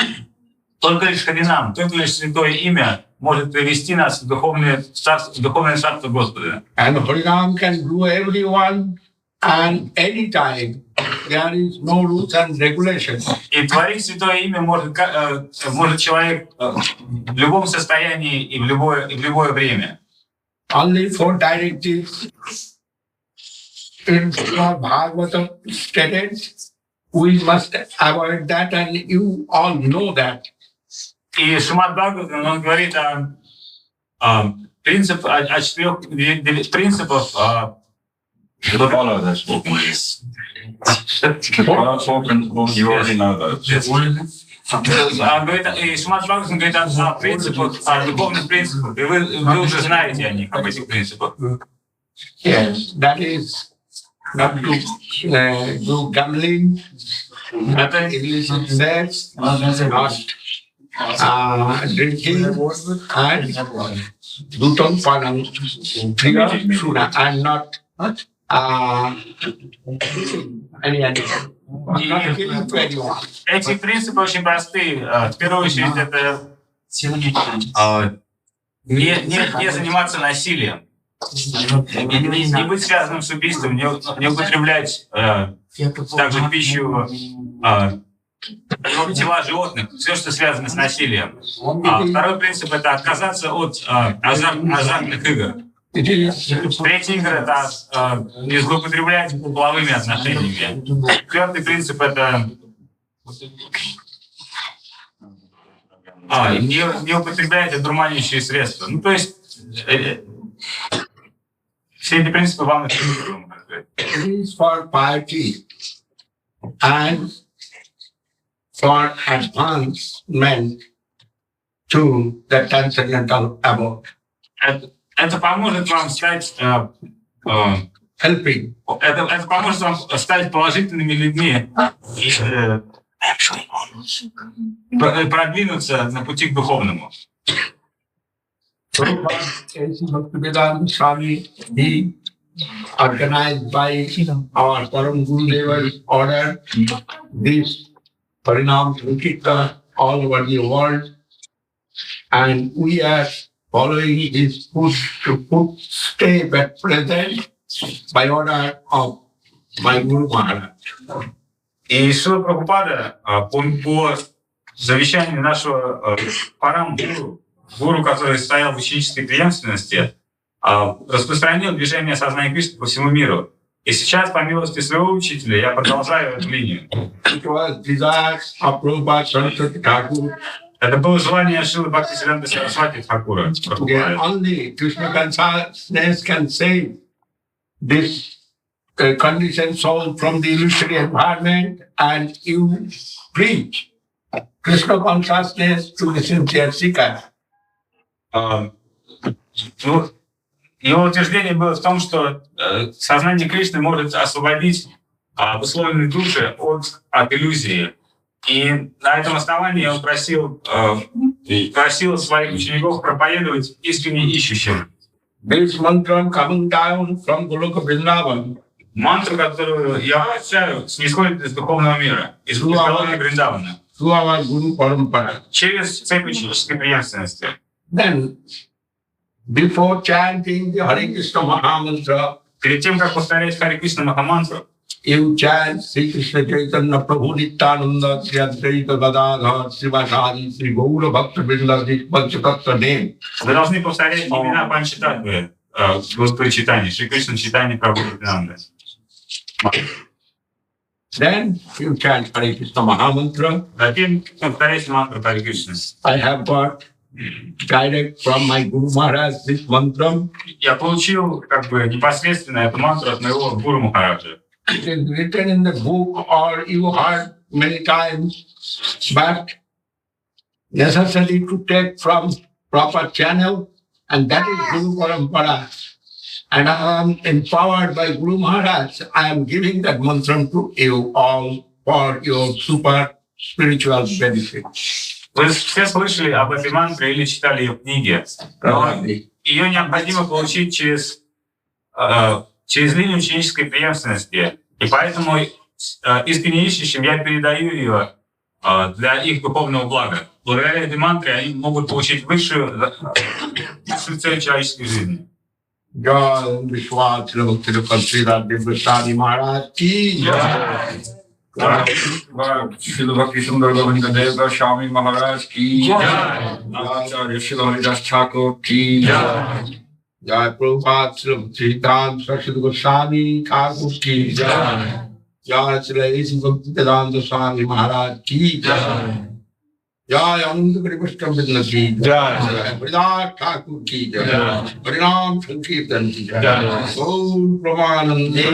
только лишь Харинам, только лишь святое имя может привести нас в духовное царство Господа. And Harinam can do everyone and anytime. There is no rules and regulations. И творить святое имя может человек в любом состоянии и в любое время. Only 4 directives in Bhagavatam stated. We must avoid that, and you all know that. И Шримад Бхагаватам, он говорит о четырех принципах. Follow those 4 points. 4 principles, you already know those. И Шримад Бхагаватам говорит о принципах, о духовных принципах, и вы уже знаете о них, об этих принципах. Yes, that is not to do gambling, not illicit sex, not drinking, and dutam panam, priya shuna, and not any animal. Not killing to anyone. Эти принципы очень простые. В первую очередь, это не заниматься насилием, не быть связанным с убийством, не употреблять также в пищу тела животных, все, что связано с насилием. Второй принцип — это отказаться от азартных игр. Третий игр — это не злоупотреблять половыми отношениями. Четвертый принцип — это не употреблять одурманивающие средства. Ну, то есть все эти принципы вам информируем. It is for piety and for advancement to the transcendental abode. Это поможет вам стать Helping. это поможет вам стать положительными людьми и продвинуться на пути к духовному. Bhaktivedanta Swami, he organized by our Param Gurudeva's order this Parinam Sankirtan all over the world, and we are following his footstep at present by order of my Guru Maharaj. И Шрила Прабхупада по завещанию нашего гуру, который стоял в ученической преемственности, распространил движение сознания Кришны по всему миру. И сейчас, по милости своего учителя, я продолжаю эту линию. Это было желание Шрилы Бхактисиданта Сарасвати Тхакура. Only Krishna consciousness can save this conditioned soul from the illusory environment, and you preach Krishna consciousness to the sincere seeker. Его утверждение было в том, что сознание Кришны может освободить обусловленные души от иллюзии. И на этом основании он просил своих учеников проповедовать искренне ищущим. This mantra coming down from Goloka Vrindavan. Мантру, которую я обращаю, снисходит из духовного мира, из Гологи Вриндавана. Через цепь ученической преемственности. Then, before chanting the Hare Krishna Mahamantra, перед тем, как повторять Харе Кришна Махамантру, you chant Sri Chaitanya Mahaprabhu Nityananda Sri Advaita Gadadhar Srivasadi Sri Gaura Bhakta Vrinda Panchatattva name. Вы должны повторять имена Панчататтвы Господа Чайтаньи, Шри Кришна Чайтаньи Прабху Нитянанда. Then you chant Hare Krishna Mahamantra. Затем повторяйте мантру Харе Кришны. I have got direct from my Guru Maharaj this mantra. Я получил непосредственно эту мантру от моего Гуру Махараджа. It is written in the book, or you heard many times, but necessary to take from proper channel, and that is Guru Parampara. And I am empowered by Guru Maharaj. I am giving that mantra to you all for your super spiritual benefit. Вы все слышали об этой мантре или читали ее в книге. Ее необходимо получить через линию ученической преемственности. И поэтому искренне ищущим я передаю ее для их духовного блага. Благодаря этой мантре они могут получить высшую цель человеческой жизни. Jai Vishwas Sri Maharaj ki Jai. Srila Bhakti Sundar Govinda Swami Maharaj ki Jai. Srila Haridas Thakur ki Jai. Jai Prabhupada Srila Chaitanya Saraswati Goswami Thakur ki Jai. Jai Srila Bhaktivedanta Swami Maharaj ki Jai. Jai Ananda Krishna Vidna ki Jai. Haridas Thakur ki Jai. Parinam Sankirtan ki Jai. Om Pramanande.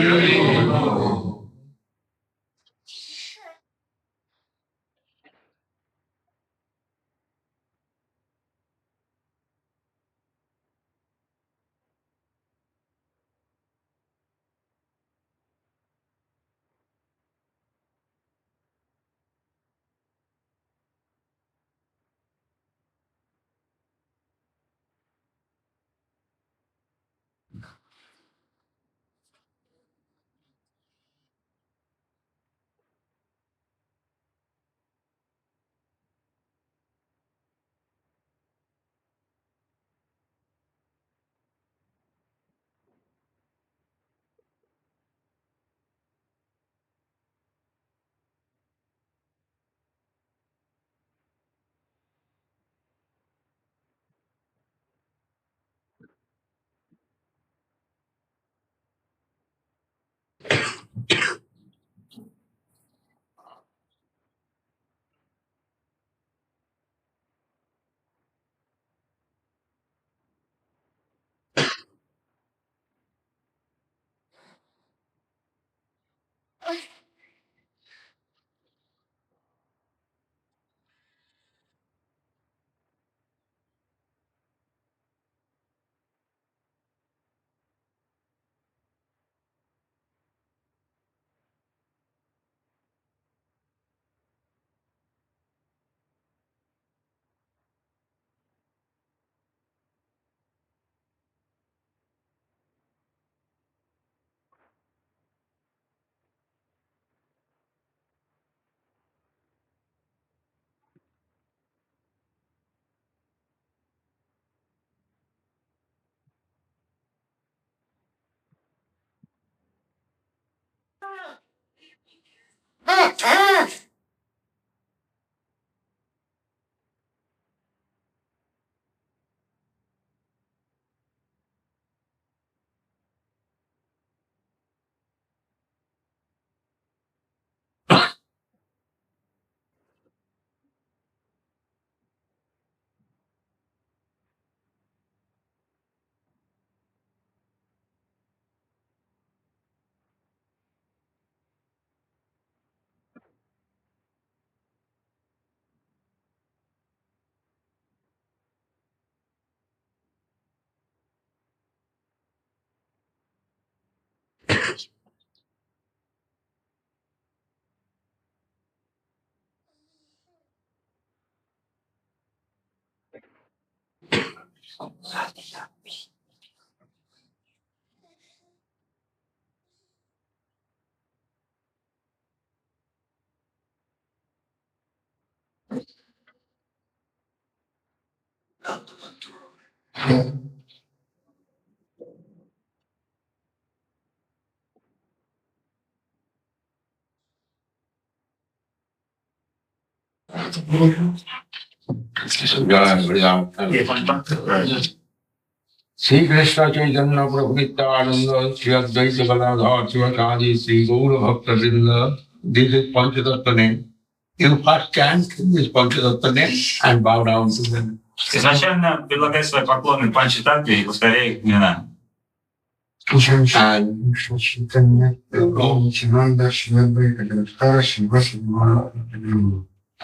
Sri Krishna Chaitanya Prabhu Nityananda, Sri Advaita Galadhar, Sivakadi, Sri Gaura Bhakta Vrinda. This is Panchatattva name. You first chant this Panchatattva name and bow down to them. Изначально предлагай свои поклоны Панчататтве и повторяй их имена.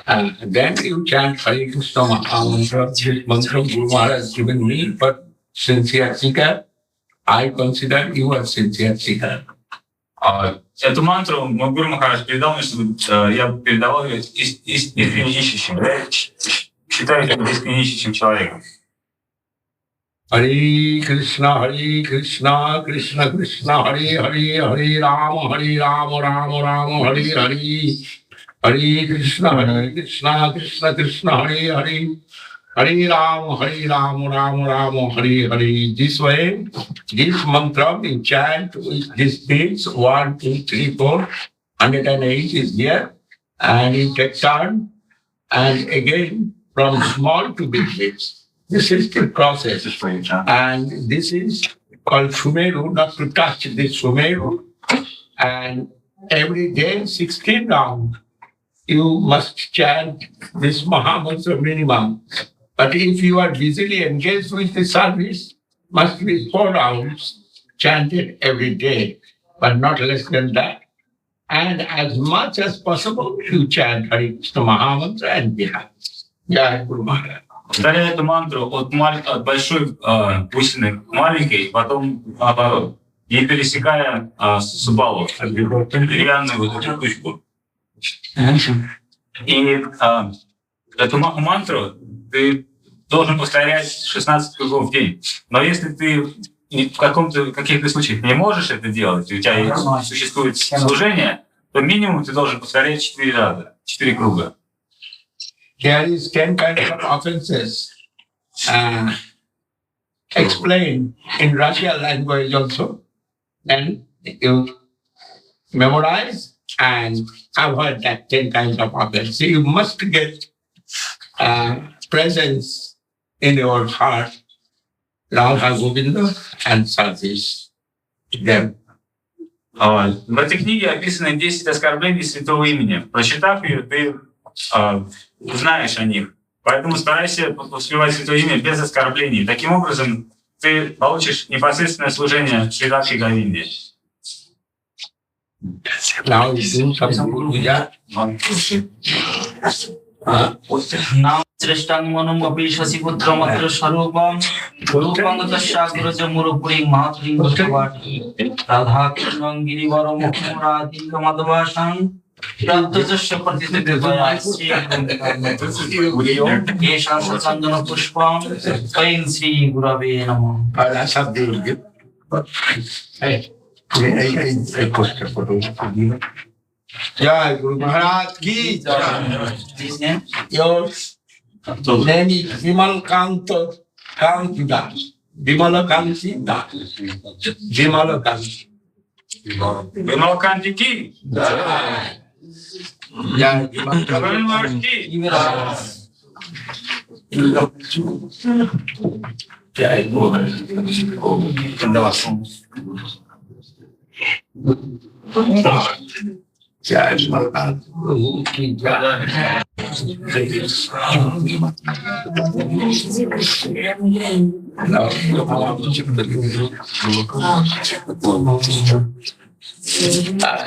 And then you chant Hare Krishna Mahamantra. This mantra Guru Maharaj has given me, but sincere seeker, I consider you a sincere seeker. Эту мантру мой Гуру Махарадж передал мне, чтобы я передавал ее искренне ищущим. Я считаю себя искренне ищущим человеком. Hare Krishna, Krishna Krishna, Hare Hare, Hare Rama, Rama Rama, Hare Hare. Hare Krishna, Krishna Krishna, Hare Hare. Hare Rama, Rama, Hare Hare. This way, this mantra we chant with these beats 1, 2, 3, 4, 108 is here, and you take turn, and again from small to big beats. This is the process, and this is called Sumeru, not to touch this Sumeru, and every day 16 rounds you must chant this Mahamantra minimum. But if you are busily engaged with the service, must be 4 rounds chanted every day, but not less than that. And as much as possible, you chant Hare Krishna Mahamantra and Bihar. Jai Guru Maharaj. Повторяй эту мантру от большой бусины к маленькой, потом наоборот, не пересекая субалу, деревянную вот эту штучку. И эту мантру ты должен повторять 16 кругов в день. Но если ты в каких-то случаях не можешь это делать, у тебя существует служение, то минимум ты должен повторять 4 раза, 4 круга. There is 10 kinds of offenses explained in Russian language also. Then you memorize and avoid that 10 kinds of offenses. You must get presence in your heart, Radha Govinda and service them. В этой книге описаны 10 оскорблений святого имени. Прочитав ее, ты знаешь о них. Поэтому старайся воспевать святое имя без оскорблений. Таким образом, ты получишь непосредственное служение Шри Говинде. Now you do some puja. नाम श्रेष्ठानुमनम अपि शशिपुत्रमत्र स्वरूपम रूपंगतस्याग्रज मुरुपुरी मातुलिंग भवाटी राधा कृष्णं गिरिवरं मुखमुरादिंग मदवासं प्राप्तजस्य प्रतिदिव्ययास्ये येषां सचन्दन पुष्पं स्वयं श्री गुरवे नमः. Jai Guru Maharaj ki jai. Your name is Vimal Kanta Das. Vimala Kanti Das. Vimala Kanti. Вимал Канти Ки! Jai. Вимал Ки! Jai Guru. Jai Maharaj ki jai.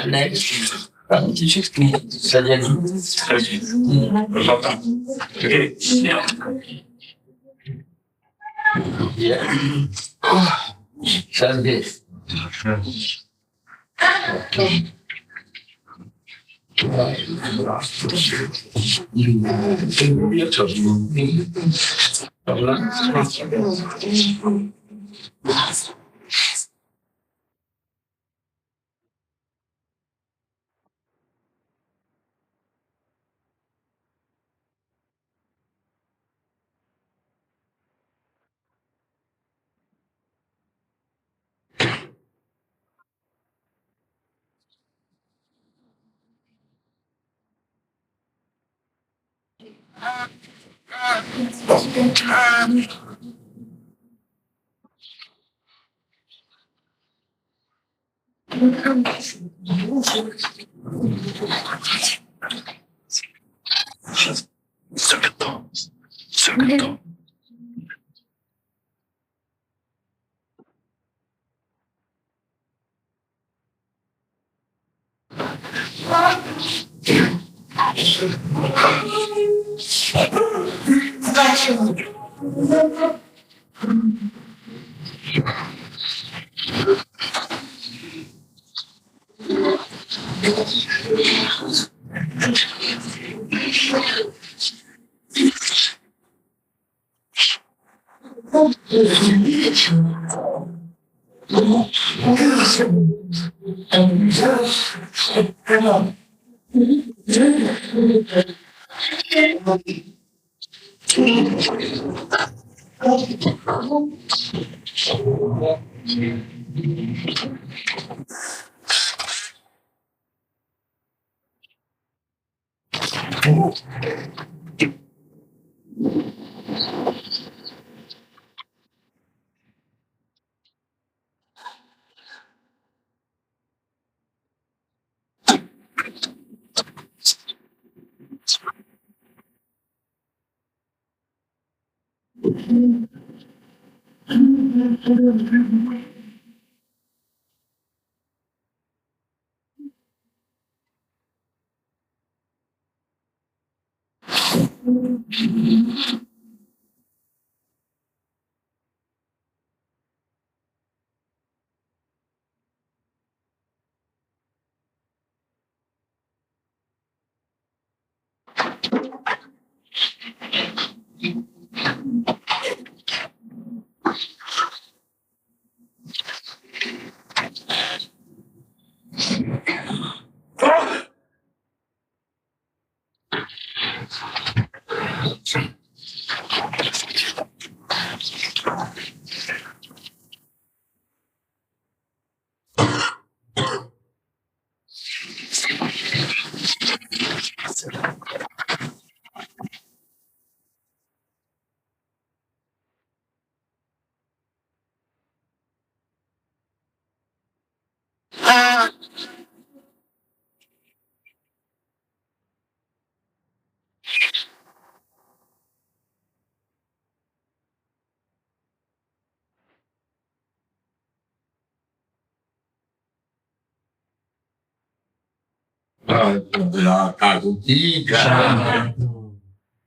Next. Service.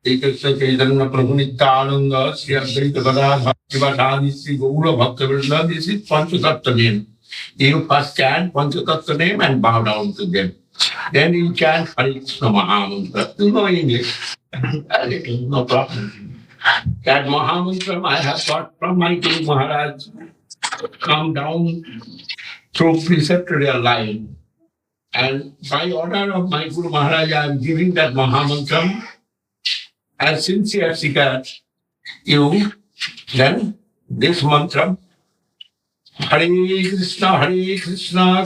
Sri Chaitanya Prabhu Nityananda, Sri Advaita Gadadhar Srivasadi, Sri Gaura Bhaktivinoda. This is Panchatattva name. You first chant Panchatattva name and bow down to them. Then you chant Hare Krishna Mahamantra. You know English. A little, no problem. That Mahamantra I have got from my Guru Maharaj, come down through preceptorial line. And by order of my Guru Maharaj, I am giving that Mahamantra as sincere seeker. You then this mantra, Hare Krishna, Krishna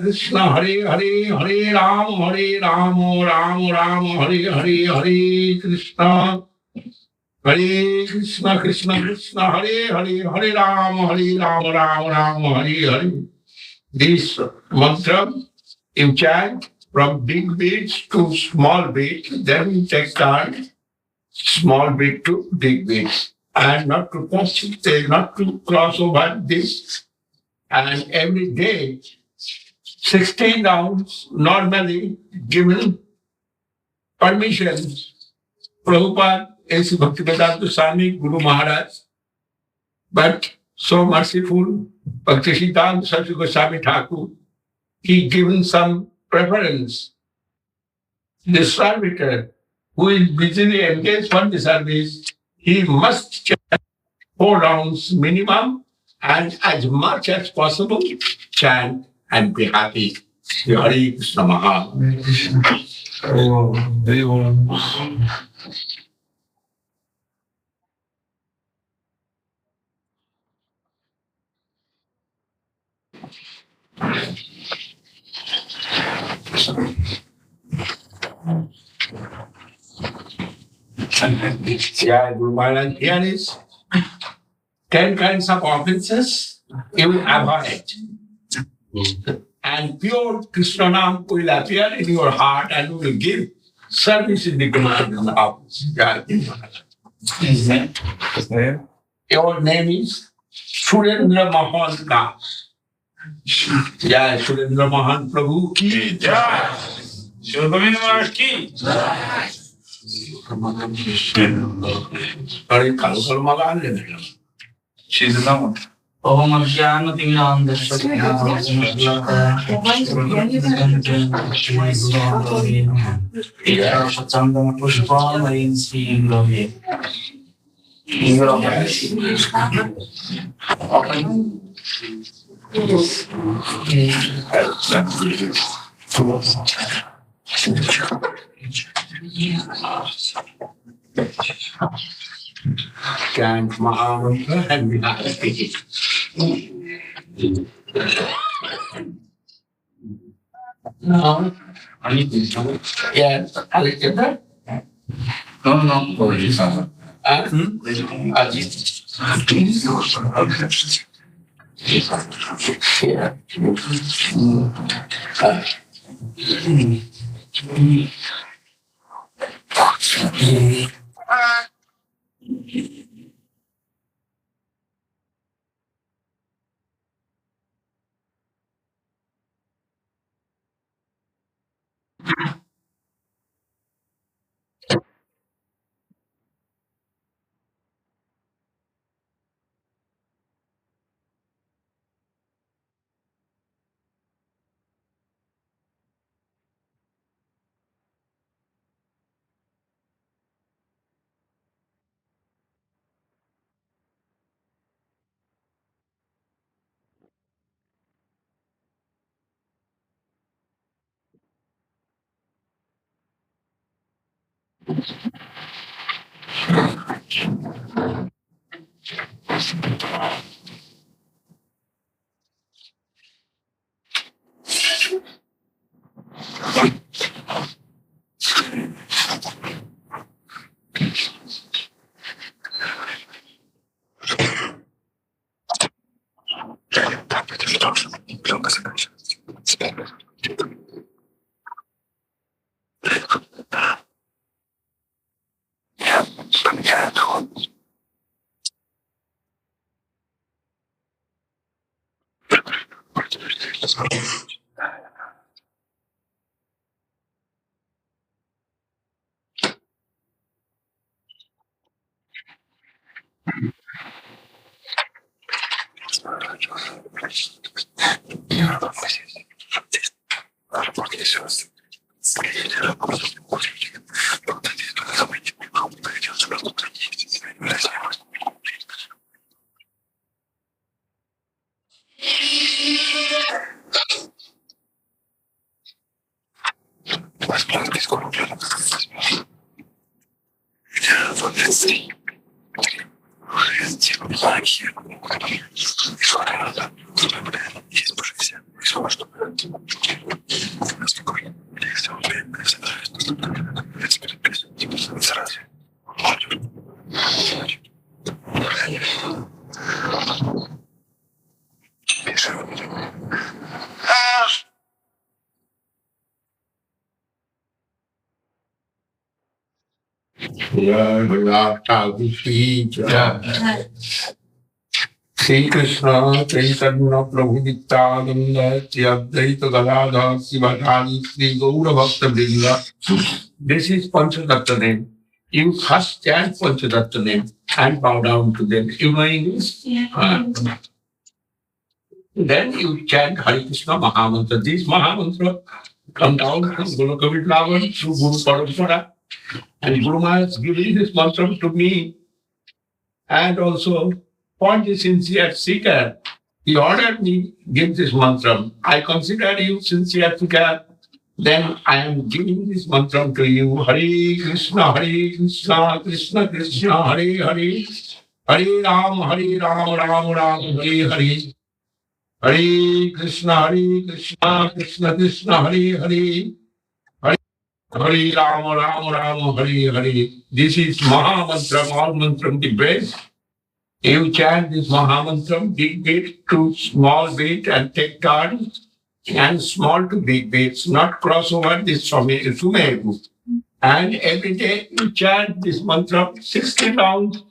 Krishna, Hare Hare, Hare Rama, Rama Rama, Hare Hare, Hare Krishna. Hare Krishna, Krishna Krishna, Hare Hare, Hare Rama, Rama Hare Hare. This mantra you chant from big beats to small beats, then you take turn, small beat to big beats. And not to cross over this. And every day, 16 rounds normally given permissions. Prabhupada is Bhaktivedanta Swami, Guru Maharaj, but so merciful, Bhakti Siddhanta Saraswati Goswami Thakur, he given some preference. The servitor who is busily engaged for the service, he must chant 4 rounds minimum, and as much as possible chant and be happy. Hare Krishna Maha. Yeah, Guru Maharaj, here is 10 kinds of offenses you will avoid. And pure Krishna Nam will appear in your heart and will give service in the Guru office. Yeah, Is that? your name is Surendra Mahan Das. Yeah, Surendra Mahan Prabhu ki Jai! Srila Govinda Maharaj ki! Sorry, Kalkal Magan le. She's the number. Om Ajnanatimandasya Chandana Pushpamayin Singlovi. Chant Mahamantra and be happy. No. Yes, Alexander? No. Ajit. Yeah. Sri Krishna Chaitanya Prabhu Nityananda Sri Advaita Gadadhar Sivadhani Sri Gaura Bhakta Vrinda. This is Panchadatta name. You first chant Panchadatta name and bow down to them. You know English? Yeah. Then you chant Hare Krishna Mahamantra. This Mahamantra come down from Guru Kavitlavan through Guru Parampara. And Guru Maharaj is giving this mantra to me And also, for the sincere seeker, he ordered me give this mantra. I consider you sincere seeker, then I am giving this mantra to you. Hare Krishna, Krishna Krishna, Hare Hare, Hare Ram, Ram Ram, Hare Hare. Hare Krishna, Krishna Krishna, Hare Hare, Hare Ram, Hare Hare. This is Maha Mantra, all mantra the best. You chant this Maha Mantra, big bit to small bit and take turns, and small to big bits, not cross over this Sumeru. And every day you chant this mantra 60 rounds,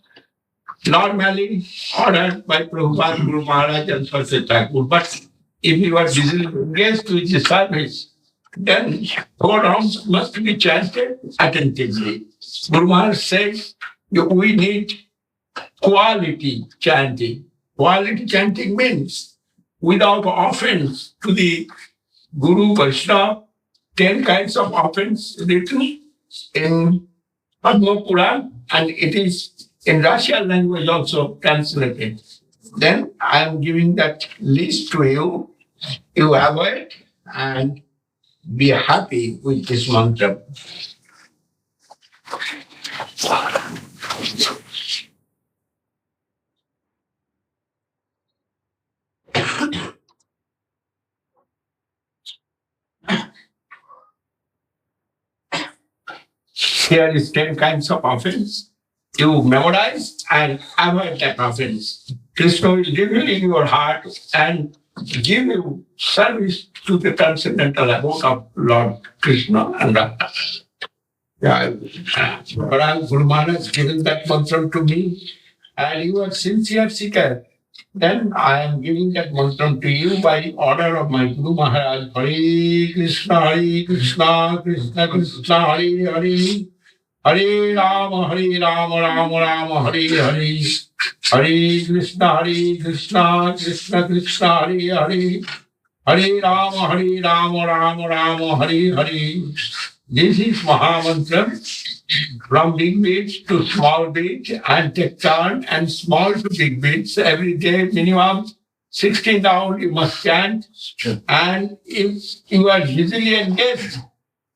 normally ordered by Prabhupada, Guru Maharaj and Sri Thakur. But if you are busy engaged with the service, then 4 rounds must be chanted attentively. Guru Maharaj says we need quality chanting. Quality chanting means without offense to the Guru Vaishnava, 10 kinds of offense written in Padma Puran, and it is in Russian language also translated. Then I am giving that list to you. You have it and be happy with this mantra. Here is 10 kinds of offense. You memorize and avoid that offense. Krishna will reveal in your heart and give you service to the transcendental abode of Lord Krishna and Radha. Guru Maharaj has given that mantra to me, and you are sincere seeker. Then I am giving that mantra to you by order of my Guru Maharaj. Hare Krishna, Krishna Krishna, Hare Hare. Hare Ram, Ram Ram, Hare Hare. Hare Krishna, Krishna Krishna, Hare Hare. Hare Ram, Ram Ram, Hare Hare. This is Maha Mantra. From big beats to small beats, and take turn, and small to big beats. Every day, minimum 16 rounds you must chant. And if you are easily engaged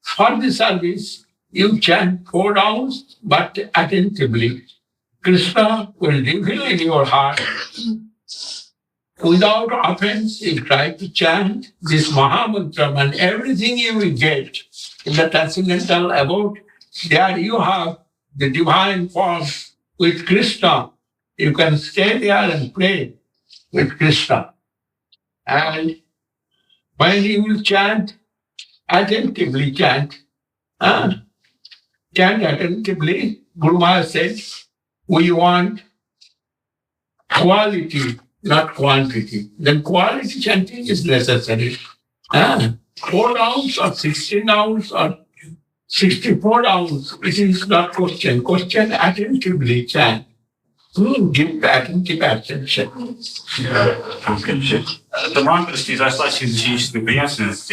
for the service, you chant 4 rounds, but attentively. Krishna will reveal in your heart. Without offense, you try to chant this Maha Mantra, and everything you will get in the transcendental abode. There you have the divine form with Krishna. You can stay there and play with Krishna. And when you will chant, attentively chant, chant attentively. Guru Maharaj said, we want quality, not quantity. Then quality chanting is necessary. 4 rounds or 16 rounds or 64 rounds, it is not question. Question attentively chant. Give attentive attention. Эта мантра зашла через ученическую преемственность,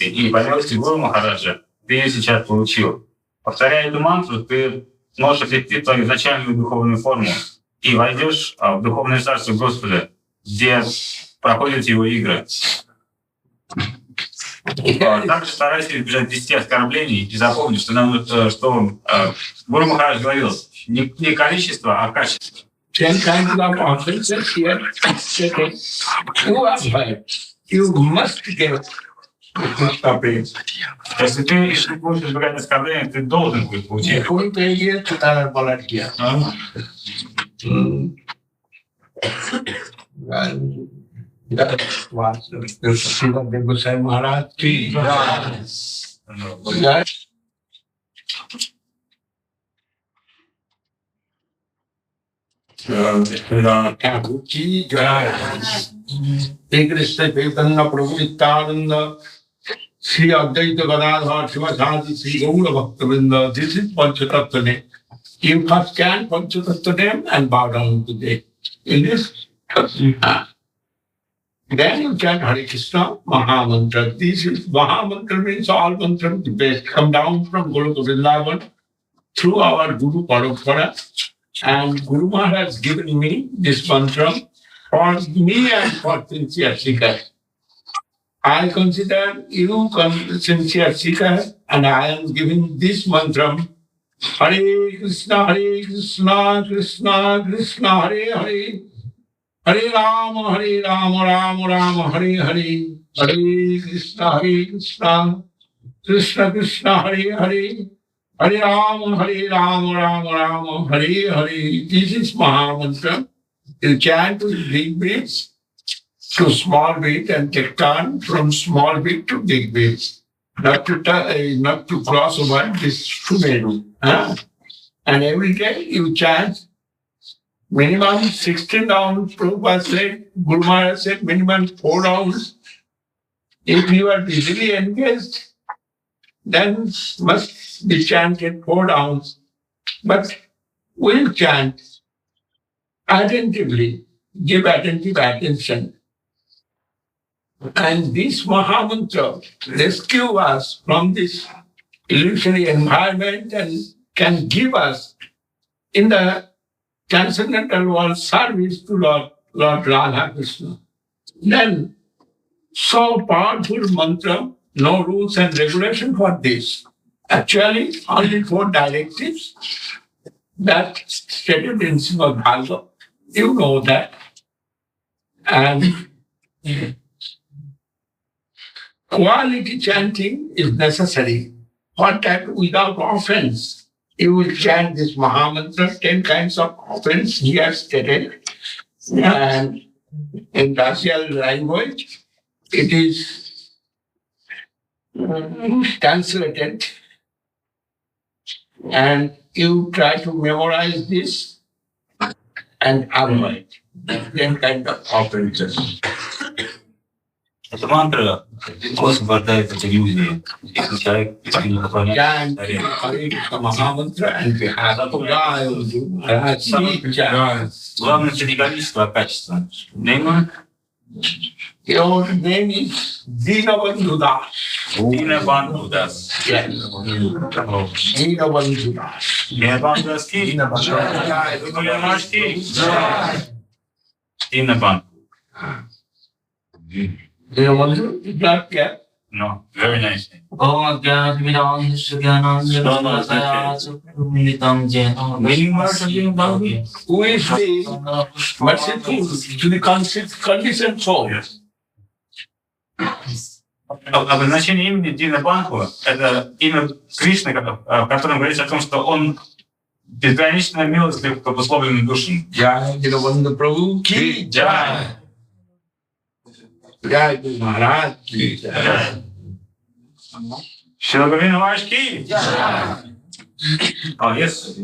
и по милости Гуру Махараджа ты ее сейчас получил. Повторяя эту мантру, ты можешь осветить твою изначальную духовную форму и войдешь в духовное царство Господа, где проходят его игры. Также старайся избежать 10 оскорблений и запомни, что Гуру Махарадж говорил, не количество, а качество. 10 kinds of offenses here. You must get Krishna praise. Если ты будешь избегать оскорбления, ты должен будет получить. That was Srila B.S. Maharaj. Ki Jai. Sri Krishna Chaitanya Mahaprabhu Nityananda, Sri Advaita Gadadhar Srivasadi Sri Gaura Bhaktivinoda. This is Panchatattva name. You first chant Panchatattva name and bow down to them. In this, then you chant Hare Krishna Maha Mantra. This is Maha Mantra means all mantras the best. Come down from Goloka Vrindavan through our Guru Parampara, and Guru Maharaj has given me this mantra for me and for sincere seekers. I consider you sincere seeker, and I am giving this mantra. Hare Krishna, Krishna Krishna, Hare Hare. Hare Rama, Rama Rama, Hare Hare. Hare Krishna, Krishna Krishna, Hare Hare. Hare Rama, Rama Hare Hare. This is Mahamantra. You chant with big beats to small beat and take turn from small beat to big beat. Not to cross over this Sumeru. And every day you chant minimum 16 rounds. Prabhupada said, Guru Maharaj said minimum 4 rounds. If you are busily engaged, then must be chanted 4 rounds. But we'll chant attentively, give attentive attention. And this Mahamantra rescue us from this illusory environment and can give us in the transcendental world service to Lord Radha Krishna. Then, so powerful mantra, no rules and regulation for this. Actually, only 4 directives that stated in Srimad Bhagavatam. You know that. And quality chanting is necessary. What type? Without offense. You will chant this Mahamantra, 10 kinds of offense he has stated. And in racial language, it is translated. And you try to memorize this and avoid 10 kind of offenses. Эта мантра легко освобождает от иллюзии. Если человек искренне поклоняется главное, это не количество, а качество. Your name is Dinabandhu Das. Dinabandhu Das. Yes. Dinabandhu Das. Dinabandhu Das ki? Govinda Maharaj ki? Dinabandhu. Dinabandhu is not yet. No, very nice. Who is the merciful to the conditioned soul? Yes. Обозначение имени Дина Банху – это имя Кришны, в котором говорится о том, что он безгранично милостлив к обусловленным душам. Jai Dinabandhu Prabhu ki Jai. Jai Guru Maharaj ki Jai. Srila Govinda Maharaj ki Jai. Oh, yes.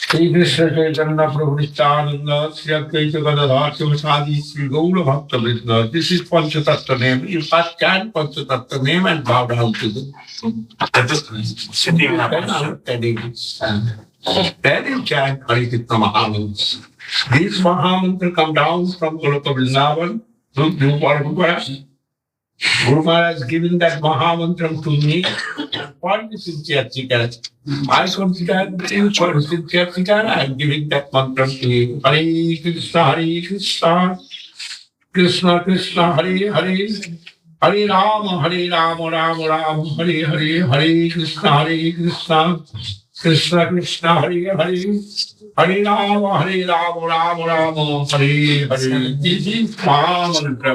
Sri Krishna Chaitanya Prabhu Nityananda, Sri Advaita Gadadhar Sivasadi, Sri Gaura Bhakta Vrinda. This is Panchatattva name. You first chant Panchatattva name and bow down to them. Then you chant Hare Krishna Mahamantra. These Mahamantra come down from Goloka Vrindavan to Guru Maharaj. Guru Maharaj is giving that Mahamantra to me for the sincere seeker. I consider for the sincere seeker, I am giving that mantra to you. Hare Krishna, Krishna Krishna, Hare Hare, Hare Rama, Rama Rama, Hare Hare, Hare Krishna, Krishna Krishna, Hare Hare, Hare Rama, Rama, Hare Hare. This is Mahamantra.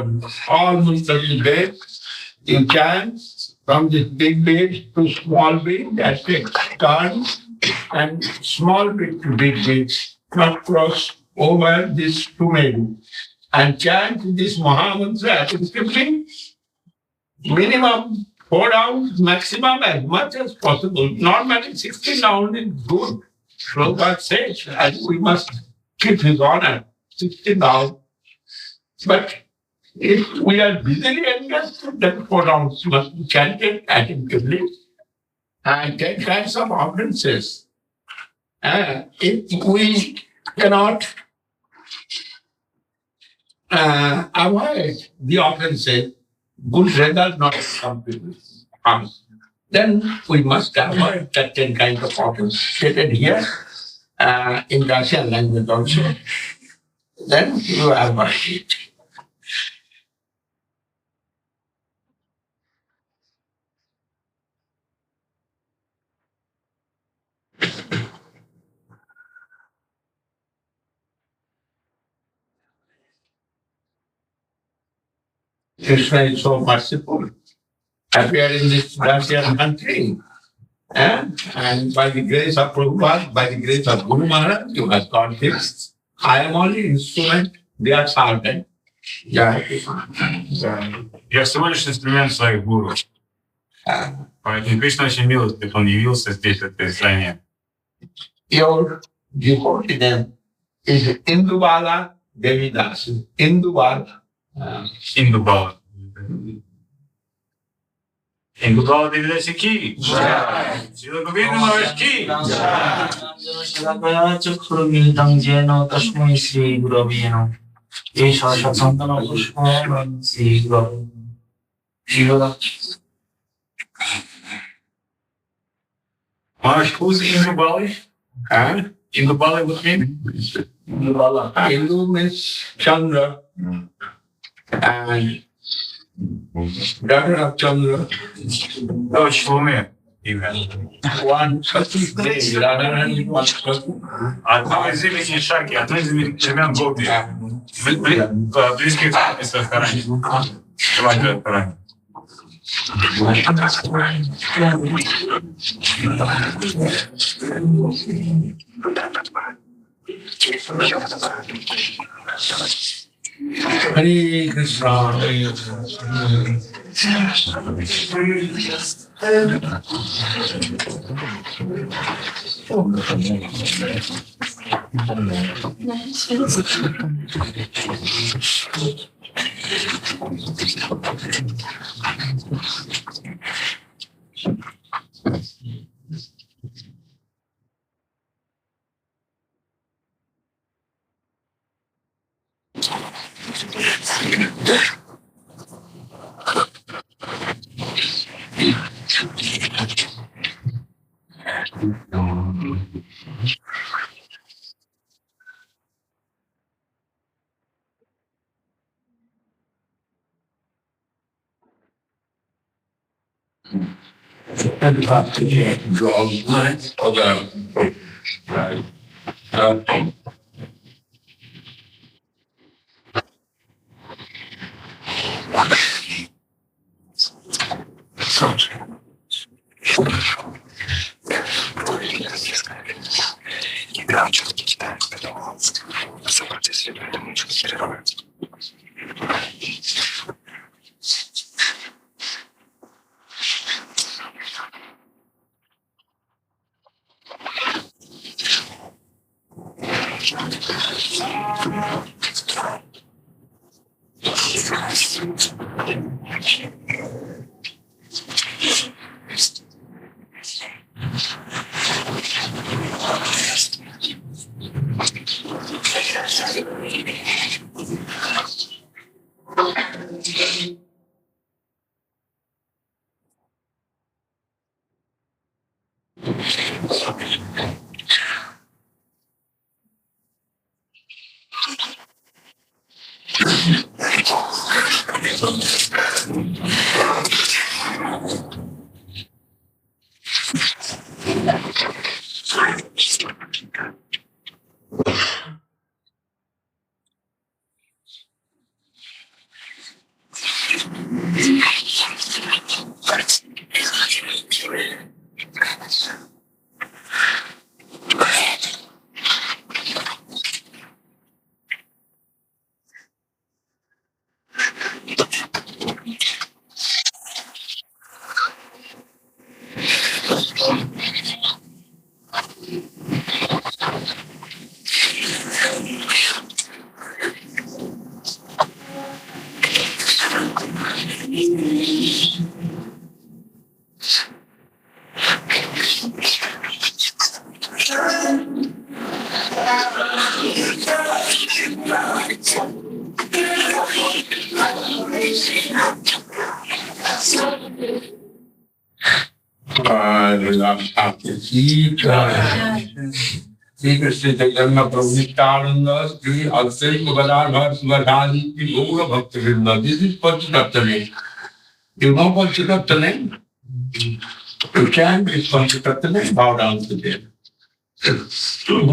All mantras is there. You chant from this big bit to small bit, that takes turn, and small bit to big bit, not cross over this two men. And chant this Mahamantra simply minimum 4 rounds, maximum as much as possible. Normally 16 rounds is good. Prabhupada says, and we must keep his honor, 16 rounds. But if we are busily engaged, then 4 rounds must be chanted attentively. And 10 kinds of offenses. If we cannot avoid the offenses, good result not come to us. Then we must avoid that 10 kinds of offenses stated here in Russian language also. Then you avoid it. Krishna is so merciful, appeared in this Russian country. And by the grace of Prabhupada, by the grace of Guru Maharaj, you have got this. I am only instrument, they are servant. Я всего лишь инструмент своих гуру. Поэтому Кришна очень милостив, он явился здесь, в этой стране. Your devotee name is Indubala Devidas. Indubala. Индубала. Индубала Девидаси Ки. Срила Говинда Маharaj Ки. Maharaj, who's Indubali? Indubali what means? Hindu means Chandra. And daughter of Chandra. Дочь Луны. One such day, Radharani was Одно из имени Шаки, одно из имен Гоби. Близких с Радхарани. Желание Радхарани. Hare Krishna, Hare and Bhakti draws lines of right. Sri Chaitanya Mahaprabhu Nityananda, Sri Advaita Gadadhar Sivadhani Ki Gaura Bhakti Vrinda. This is Panchatattva. You know Panchatattva? You chant this Panchatattva, bow down to them.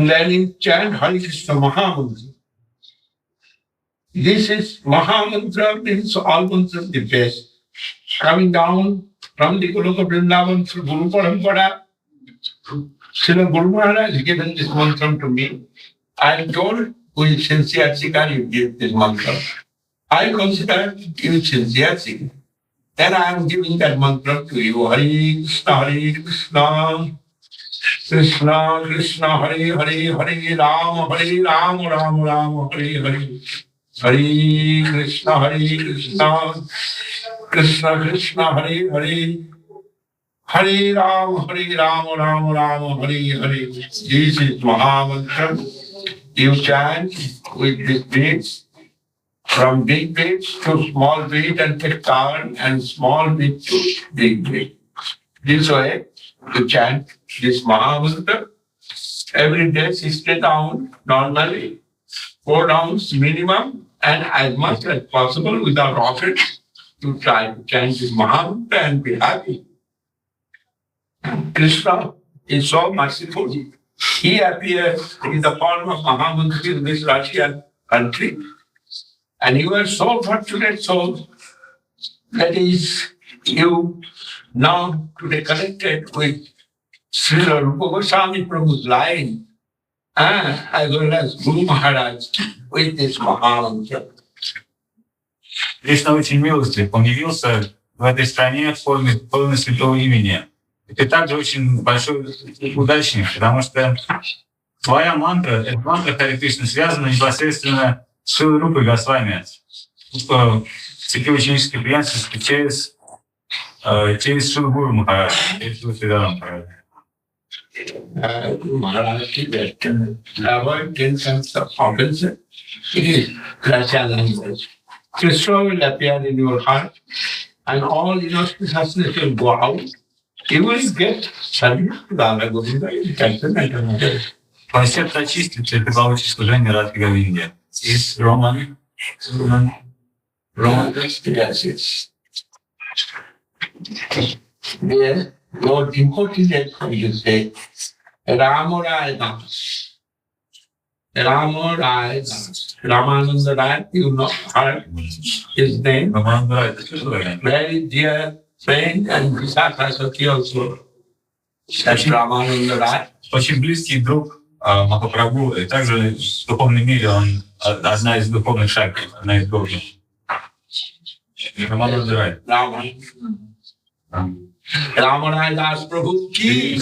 Then you chant Hare Krishna Mahamantra. This is Mahamantra, means all mantras of the best. Coming down from the Goloka Vrindavan through Guru Parampara, Srila Guru Maharaj given this mantra to me. I am told, with sincerity, you give this mantra. I consider you sincerity. Then I am giving that mantra to you. Hare Krishna, Krishna Krishna, Hare Hare, Hare Ram, Ram Ram, Hare Hare. Hare Krishna, Krishna Krishna, Hare Hare. Hare Ram, Ram Ram, Hare Hare. This is Mahamantra. You chant with this beats, from big beats to small beat and take turn, and small beat to big beat. This way, you chant this Mahamantra. Every day, 60 down, normally, 4 rounds minimum, and as much as possible without rockets, to try to chant this Mahamantra and be happy. Krishna is so merciful. He appears in the form of Mahamantri in this Russian country. And you are so fortunate soul that is you now today connected with Srila Rupa Goswami Prabhu's line, as well as Guru Maharaj with this Mahamantra. Кришна очень милостив. Он явился в этой стране в форме святого имени. И ты также очень большой удачник, потому что твоя мантра, эта мантра Харе Кришна, связана непосредственно с Шрилой Рупой Госвами, в цепи ученической преемственности через Шрилу Гуру Махараджа, через Шрилу Сридану Махараджа. Maharaj that avoid 10 kinds of offenses. It is Russian language. Krishna will appear in your heart and all inauspiciousness will go out. You will get service to Radha Govinda in Chaitanya and another. Твое сердце очистится, и ты получишь служение Радхи Говинде. Из Roman. Yes. Yes. Your important is to say, Rama Rai Das. Rama Rai Das. Ramananda Rai, you know her, his name. Very dear friend and Visakha Sati also. That's Ramananda Rai. Очень близкий друг Махапрабху, и также в духовном мире он одна из духовных шаг, одна из духовных. Рамананда Рай. Rama Das Prabhu ki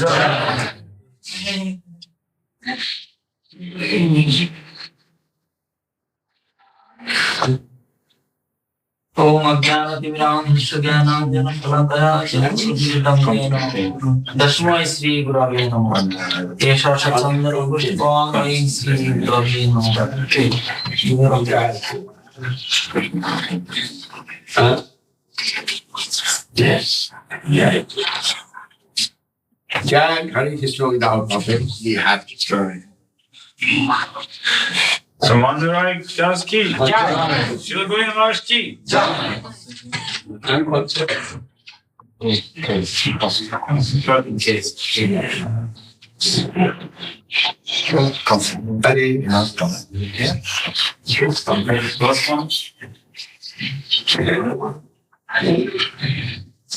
Om Ajnanatimiransya Jnananjana Falakaya Chakshudiritam Jnana Dasmai Sri Gurave Namaha Esha Shandara Pushpalai Sri Gurave Namaha. Yes. Chant Hare Krishna without offense, we have to try. Рамананда Рай Das ki. Шрила Govинda Maharaj ki. And what's it?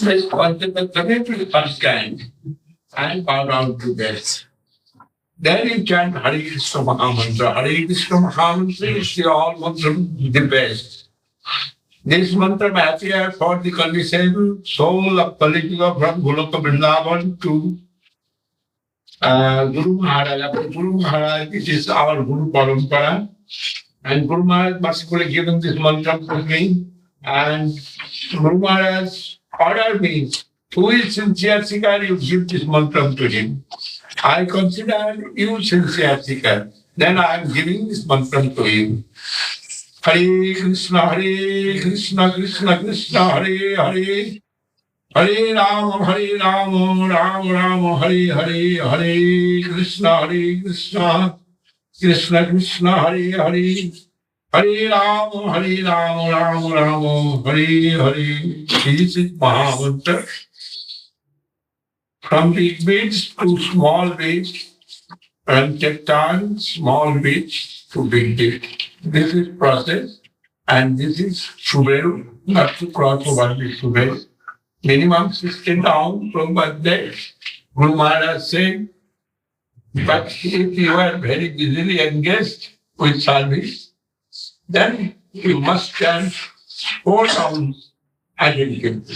Let's contemplate to the first kind and bow down to death. Then you chant Hare Krishna Mahamantra. Hare Krishna Mahamantra is the all mantra, the best. This mantra may appear for the conditioned soul of Kali-yuga from Goloka Vrindavan to Guru Maharaj. Guru Maharaj, it is our Guru Parampara. And Guru Maharaj mercifully given this mantra to me. And Guru Maharaj ordered me, who is sincere seeker, you give this mantra to him. I consider you sincere seeker. Then I am giving this mantra to him. Hare Krishna, Krishna Krishna, Hare Hare. Hare Rama, Rama Rama, Hare Hare. Hare Krishna, Krishna Krishna, Hare Hare. Hare Rama, Rama Rama, Hare Hare. This is Mahamantra. From big beats to small beats, and take time, small beats to big beat. This is process, and this is Suberu, not to cross over the Suberu. Minimum 16 down from birthday. Guru Maharaj said, but if you are very busily engaged with service, then you must chant 4 rounds attentively.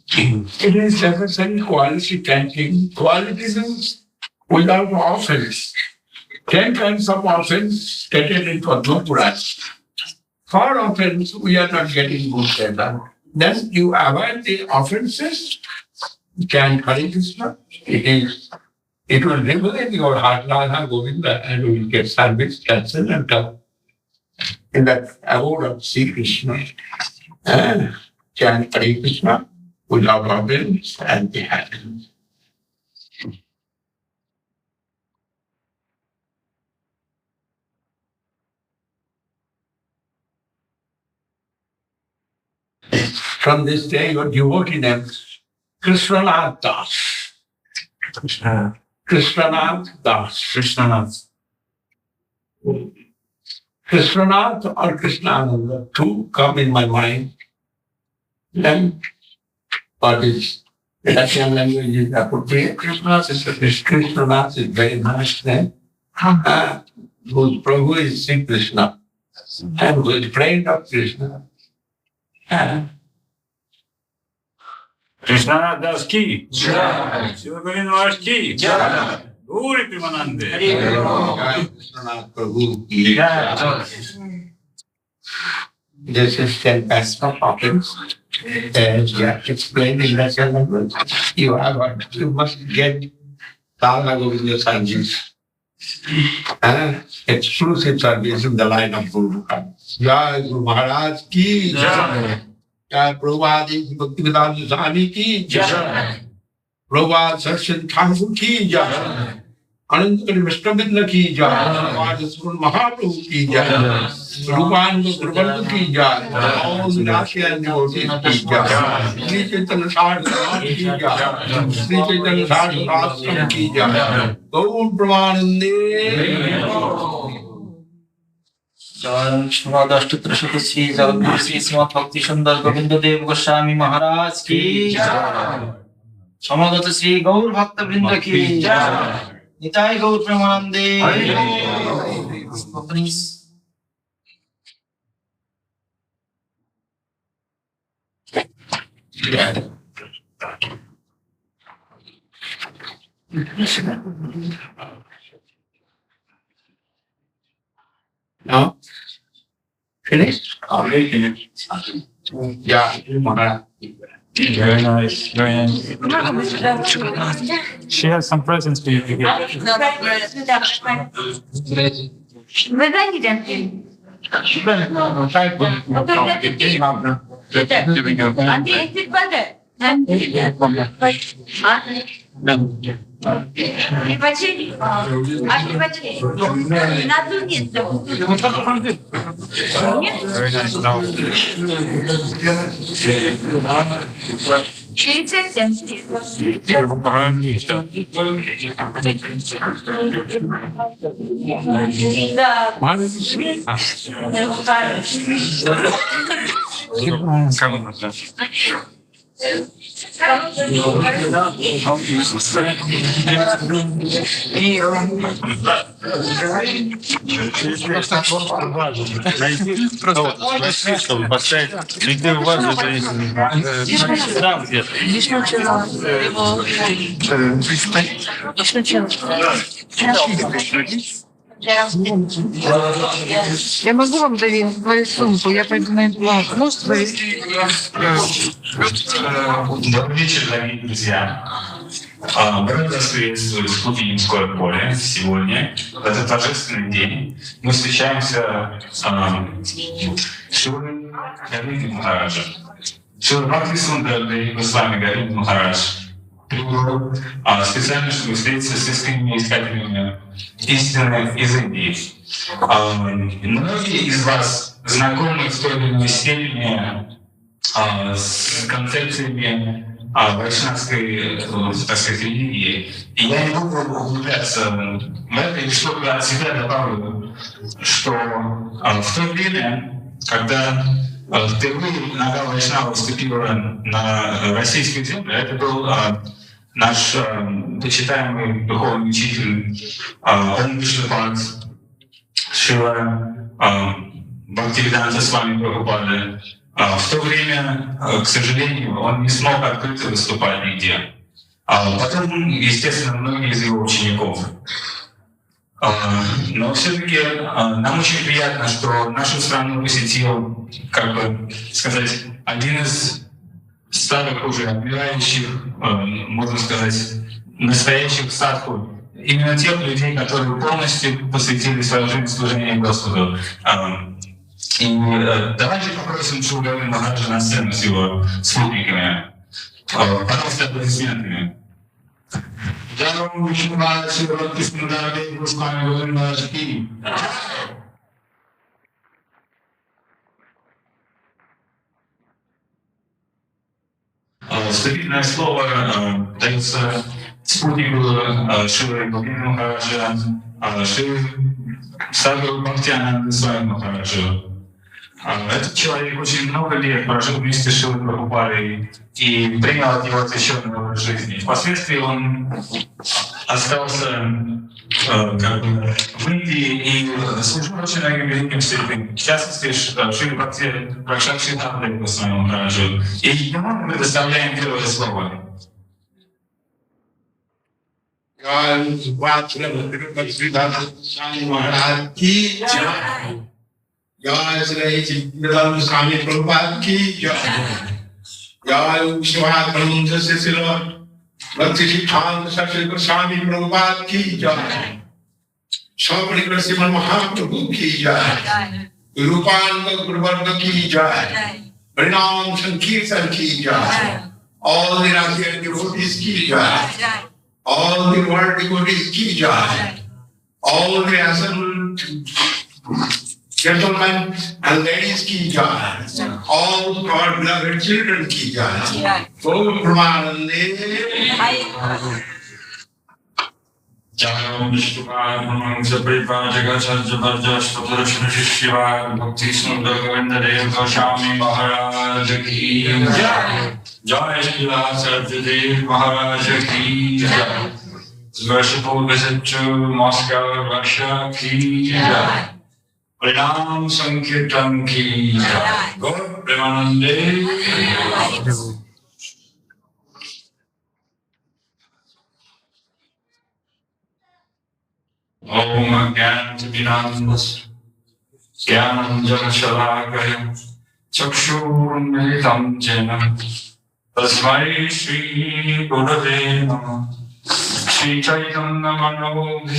It is necessary quality chanting. Quality means without offense. 10 kinds of offense stated in Padma Purana. For offense, we are not getting good data. Then you avoid the offenses, chant Hare Krishna. It will reveal in your heart Radha Govinda and you will get service, cancel and come. In that abode of Sri Krishna, chant Hare Krishna without offense and be happy. From this day, your devotee names Krishna Das. Krishnanath Das. Krishnanath. Krishnanath or Krishnananda, two come in my mind. Then what is Russian language is appropriate. Krishnanath is very nice name. Whose Prabhu is Sri Krishna and who is friend of Krishna. Krishna Das ki. Srila Govinda Maharaj ki. Guri Primanande. Krishna Prabhu ki. This is 10 past of topics. As you have explained in Russian language, you must get Dala Govinda Sanjis. Exclusive service in the line of Guru. Jai Guru Maharaj ki. Jai Prabhupada Bhakti Swami ki. Jai Prabhupada Sarshan Thakur ki. Jai Anantari Vishwamitra ki. Jai Prabhupada Sri Mahaprabhu ki. Jai Rupananda Prabhupada ki. Jai all the Russian devotees ki. Jai Sri Chaitanya Mahaprabhu ki. Jai Sri Chaitanya Mahaprabhu ki. Jai Gaur Pramanande. अष्टोत्तर Shri जगद्गुरु श्री श्रीमद् भक्ति सुंदर गोविंद देव गोस्वामी महाराज की समगत श्री गौर भक्त वृंद की निताय गौर प्रेमानंदे। No? Finished? Already finished. Yeah, Maharaj. Very nice, very nice. She has some presents for you to give. Вы занятые? Very nice. No. Я могу вам доверить свою сумку? Я пойду на эту лавку. Можете повезти? Добрый вечер, дорогие друзья. Мы вас приветствуем в клубе «Ямское поле». Сегодня, в этот торжественный день, мы встречаемся с Шри Говиндой Махараджем. Шри Бхакти Сундар с вами Говинда Махарадж прибыл специально, чтобы встретиться с искренними искателями истины из Индии. Многие из вас знакомы в той или иной степени с концепциями вайшнавской, так сказать, религии. И я не буду углубляться в это, лишь только от себя добавлю, что в то время, когда впервые нога вайшнава вступила на российскую землю, это был наш почитаемый духовный учитель Ом Шрила Бхакти с вами Прабхупада. В то время, к сожалению, он не смог открыто выступать нигде. Потом, естественно, многие из его учеников. Но все-таки нам очень приятно, что нашу страну посетил, как бы сказать, один из старых уже отмирающих, можно сказать, настоящих садху. Именно тех людей, которые полностью посвятили свою жизнь служению Господу. И давайте попросим Шри Говинду Махараджа на сцену с его спутниками. Пожалуйста, аплодисментами. Вступительное слово дается спутнику Шрилы Говинды Махараджа, Шри Садру Бхактиананды Свами Махараджу. Этот человек очень много лет прожил вместе с Шрилой Прабхупадой и принял от него освященный образ жизни. Впоследствии он остался как бы в Индии и служил очень многим великим святым. В частности, Шри Бхакти Пракшакшитанды Свами Махараджу. И ему мы предоставляем первое слово. Jai Sri Chaitanya Mahaprabhu ki jai. Jai Shivadhananda Srila Bhakti Mahaprabhu ki jai. Sabri Sri Mahaprabhu ki jai. Rupanga Guruvarga ki jai. Pranam Sankirtan ki jai. All the Rasian devotees ki jai. All the world devotees ki jai. All the assembled gentlemen and ladies ki jai. All God beloved children ki jai. Om Brahmanande. Jai Vishnupada Brahmansa Pripa Jagacharya Bharja Stotarashna Shiva Bhakti Sundar Govinda Maharaj Maharaj ki jai. Jai Srila Sarvadeva Maharaj ki jai. Worshipful visit to Moscow, Russia ki jai. Pranam Sankirtan ki jai. Gaur Premanande. Om Gyanantiminandas Gyananjana Shalakaya Chakshurmilitam Jena Tasmai Shri Gurave Namah Sri Chaitanya Mahaprabhu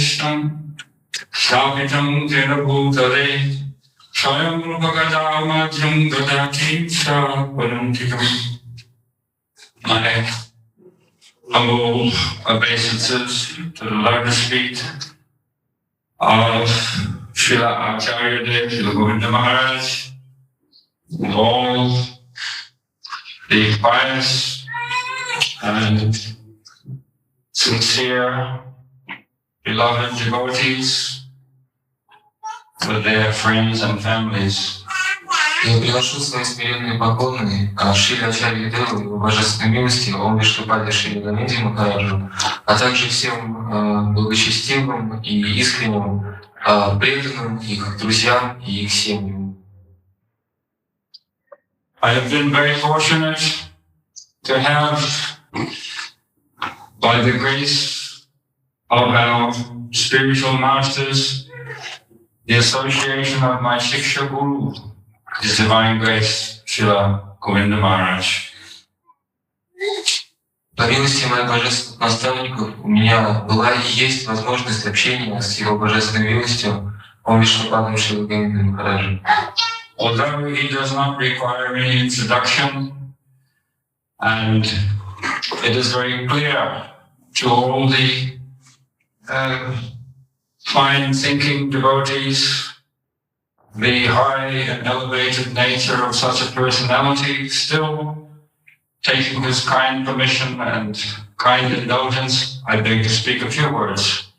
Shavitam Tera Bhutale Swayam Bhagavadamadyam Gadati Saparantikam. My humble obeisances to the lotus feet of Srila Acharya Dev, Srila Govinda Maharaj, and all the pious and sincere beloved devotees with their friends and families. Я приношу свои смиренные поклоны Шри Ачарье Деву, его божественной милости, Ом Вишнупаде Шри Говинде Махараджу, а также всем благочестивым и искренним преданным, их друзьям и их семьям. I have been very fortunate to have, by the grace of our spiritual masters, the association of my Shiksha Guru, His Divine Grace, Srila Govinda Maharaj. По милости моих божественных наставников у меня была и есть возможность общения с его божественной милостью Ом Вишнупадом Шри Говинда Махараджа. Although he does not require any introduction, and it is very clear to all the fine thinking devotees the high and elevated nature of such a personality, still taking his kind permission and kind indulgence, I beg to speak a few words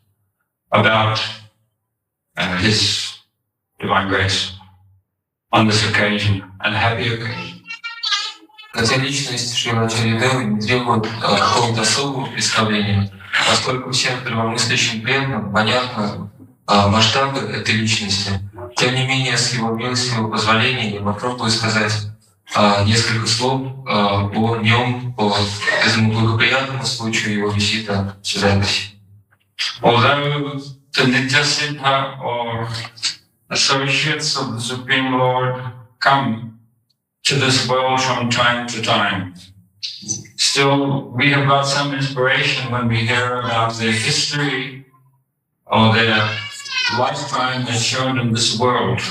about his divine grace on this occasion, and happy occasion. Хотя личность Шри Ачарьи Девы не требует какого-то особого представления, поскольку всем первомыслящим преданным понятно масштабы этой личности. Тем не менее, с его милостивого позволения я попробую сказать несколько слов о нем, по этому благоприятному случаю его визита сюда в Россию. Although the Nityasiddha or associates of the Supreme Lord come to this world from time to time, still we have got some inspiration when we hear about their history or their lifetime as shown in this world.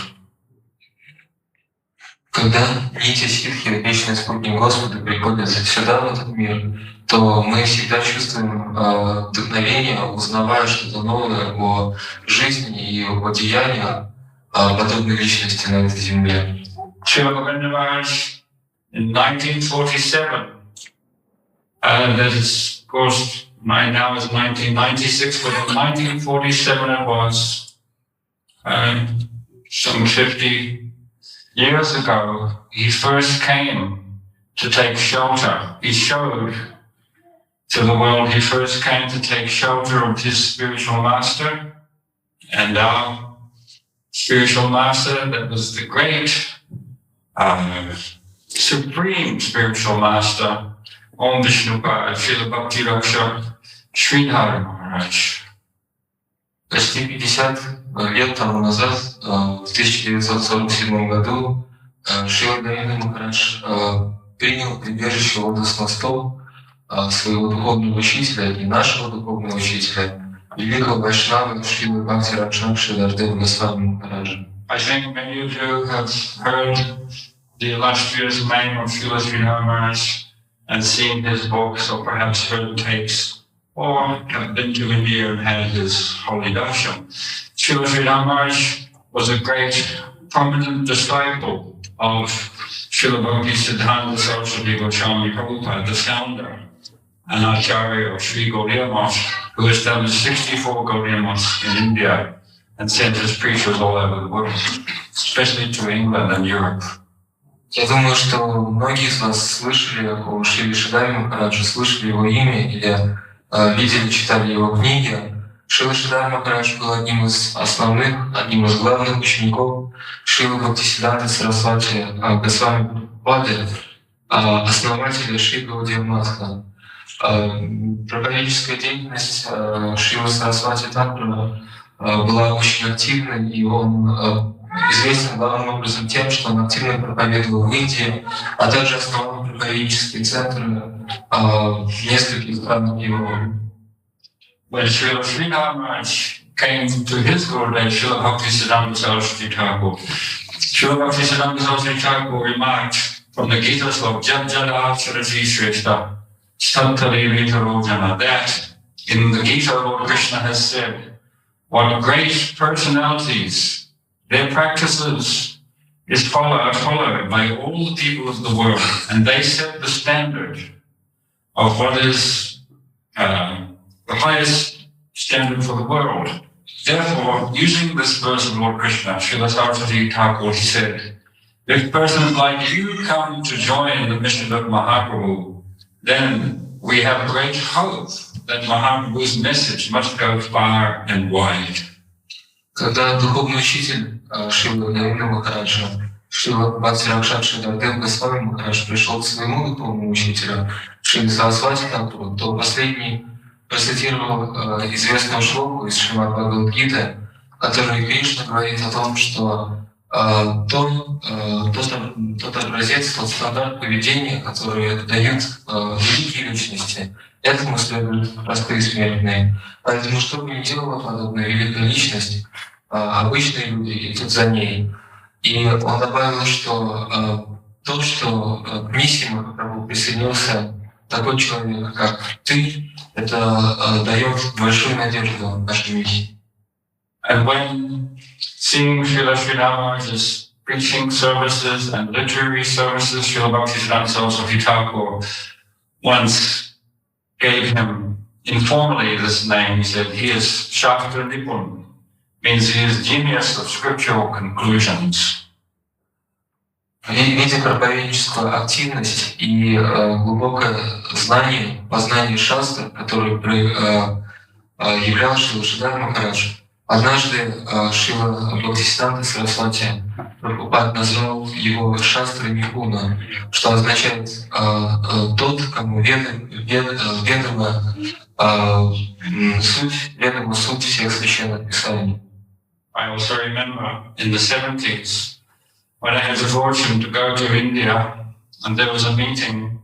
Когда нити ситхи, вечный спутник Господа, приходят сюда, в этот мир, то мы всегда чувствуем вдохновение, узнавая что-то новое о жизни и о деяниях подобной личности на этой земле. Srila Govinda Maharaj in 1947, that is, of course, now is 1996, but in 1947 it was, some 50 years ago, he first came to take shelter. He showed to the world he first came to take shelter of his spiritual master, and our spiritual master, that was the great, supreme spiritual master, Om Vishnupad, Srila Bhakti Sridhar Maharaj. Почти 50 лет тому назад, в 1947 году, Шрила Говинда Махарадж принял прибежище лотосных стоп своего духовного учителя и нашего духовного учителя, великого вайшнава Шрилы Бхакти Шридхардева Госвами Махараджа. I think many of you have heard the illustrious name of Srila Sridhar Maharaj and seen his books, or perhaps heard tapes, or have been to India and had his holy darshan. Srila Sridhar Maharaj was a great, prominent disciple of Srila Bhakti Siddhanta Saraswati Goswami Prabhupada, the founder and Acharya of Sri Gaudiya Math, who established 64 Gaudiya Maths in India and sent his preachers all over the world, especially to England and Europe. Я думаю, что многие из вас слышали о Шри Шридаре Махараджа, слышали его имя или видели, читали его книги. Шрила Шридар Махарадж был одним из основных, одним из главных учеников Шрилы Бхактисиддханты Сарасвати Госвами Прабхупады, основателя Шри Гаудия Матха. Проповедническая деятельность Шрилы Сарасвати Такура была очень активной, и он известен главным образом тем, что он активно проповедовал в Индии, а также основал проповеднические центры в нескольких странах Европы. When Srila Sridhar Maharaj came to his Gurudev, Srila Bhaktisiddhanta Saraswati Thakur, Srila Bhaktisiddhanta Saraswati Thakur remarked from the Gita Slok, Jad Jada Sarati Shrestha, Santali Vitarojana, that in the Gita, Lord Krishna has said, what great personalities, their practices are followed by all the people of the world, and they set the standard of what is the highest standard for the world. Therefore, using this verse of Lord Krishna, Srila Saraswati Thakur, he said, if persons like you come to join the mission of Mahaprabhu, then we have great hope that Mahaprabhu's message must go far and wide. Когда духовный учитель Шрила Говинда Махараджа, Шрила Бхакти Шридхардев Госвами Махарадж пришел к своему духовному учителю Шриле Сарасвати Такуру, то последний процитировал известную шлоку из Шримад Бхагавад-гиты, в которой Кришна говорит о том, что тот образец, тот стандарт поведения, который дают великие личности, этому следуют простые смертные. Поэтому, что бы ни делала подобная великая личность, обычные люди идут за ней. И он добавил, что то, что к миссии Махапрабху присоединился такой человек, как ты, это дает большую надежду нашей миссии. And when seeing Srila Sridhar Maharaj's preaching services and literary services, Srila Bhaktisiddhanta Saraswati Thakur once gave him informally this name. He said, he is Shastra Nipun, means he is genius of scriptural conclusions. Видя проповедническую активность и глубокое знание, познание шастр, которое являл Шрила Шридар Махарадж, однажды Шрила Бхактисиддханта Сарасвати Прабхупад назвал его шастрой Нипуна, что означает тот, кому ведома суть всех священных писаний. I also remember in the 70s when I had the fortune to go to India, and there was a meeting,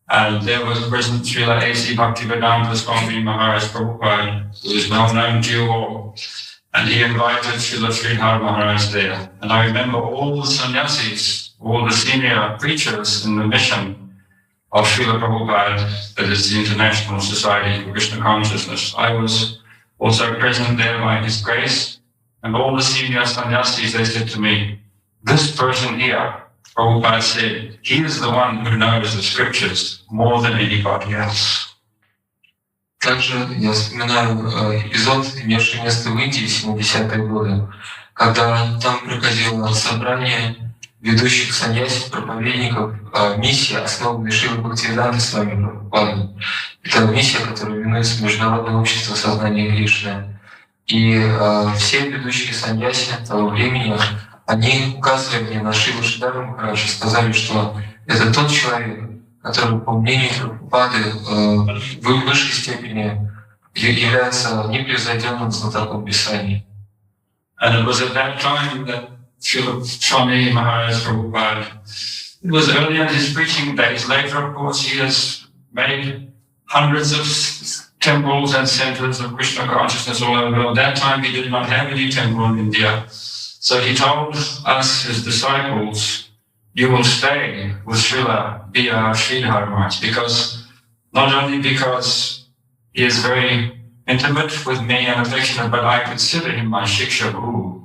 and there was present Srila A.k.a. Bhaktivedanta Swami Maharaj Prabhupada, who is well known to you all, and he invited Srila Sridhar Maharaj there. And I remember all the sannyasis, all the senior preachers in the mission of Srila Prabhupada, that is the International Society for Krishna Consciousness. I was also present there by his grace, and all the senior sannyasis, they said to me, this person here, Prabhupada said, he is the one who knows the scriptures more than anybody else. Также я вспоминаю эпизод, имевший место в Индии в 70-е годы, когда там проходило собрание ведущих саньяси, проповедников миссии, основанной Шрилой Бхактивидантой с вами Прабхупадой. Это миссия, которая именуется Международное общество сознания Кришны. И все ведущие саньяси того времени, они указывали мне на Шрилу Шридаду Махараджа, сказали, что это тот человек, который, по мнению Прабхупады, в высшей степени является непревзойденным знатоком Писания. And it was at that time that Srila Swami Maharaj Prabhupada, it was early in his preaching days. Later, of course, he has made hundreds of temples and centers of Krishna consciousness all over the world. At that time, he did not have any temple in India. So he told us, his disciples, you will stay with Srila B.S. Maharaj, because not only because he is very intimate with me and affectionate, but I consider him my Shiksha Guru.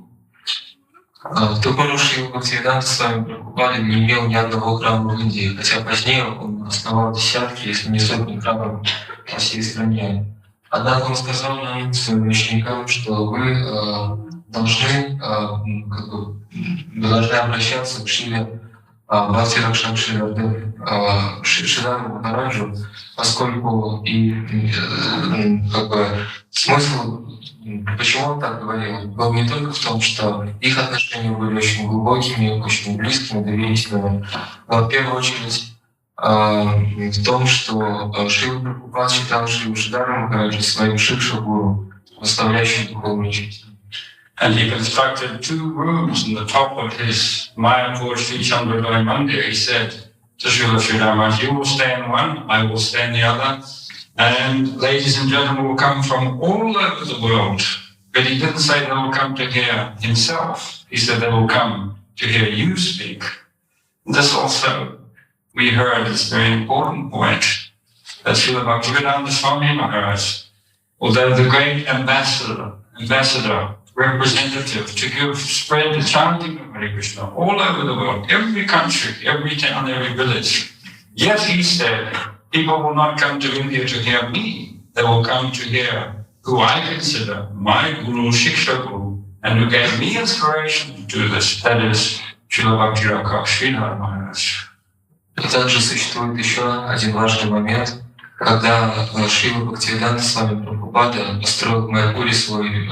В ту пору Шрила Бхактивиданта с вами Прабхупада не имел ни одного храма в Индии, хотя позднее он основал десятки, если не сотни храмов по всей стране. Однако он сказал нам, своим ученикам, что вы должны обращаться к Шриле Бхакти Ракшак Шридаду Махараджу, поскольку смысл, почему он так говорил, был не только в том, что их отношения были очень глубокими, очень близкими, доверительными, но в первую очередь в том, что Шрила Прабхупад считал Шрилу Шридаду Махараджа своим шикша-гуру, наставляющим духовную жизнь. And he constructed 2 rooms in the top of his Mayapur Sri Chandradaya Mandir. He said to Srila Sridhar Maharaj, you will stay in one, I will stay in the other. And ladies and gentlemen will come from all over the world. But he didn't say they will come to hear himself. He said they will come to hear you speak. This also, we heard, is a very important point, that Srila Bhaktivedanta Swami Maharaj, although the great ambassador, representative to spread the chanting of Hare Krishna all over the world, every country, every town, every village. Yet he said, people will not come to India to hear me. They will come to hear who I consider my Guru, Shiksha Guru, and who gave me inspiration to do this. That is Srila Bhakti Rakha Sridhar Maharaj. И также существует еще один важный момент, когда Шрила Бхактивиданта с вами Прабхупада построил в Майяпуре свой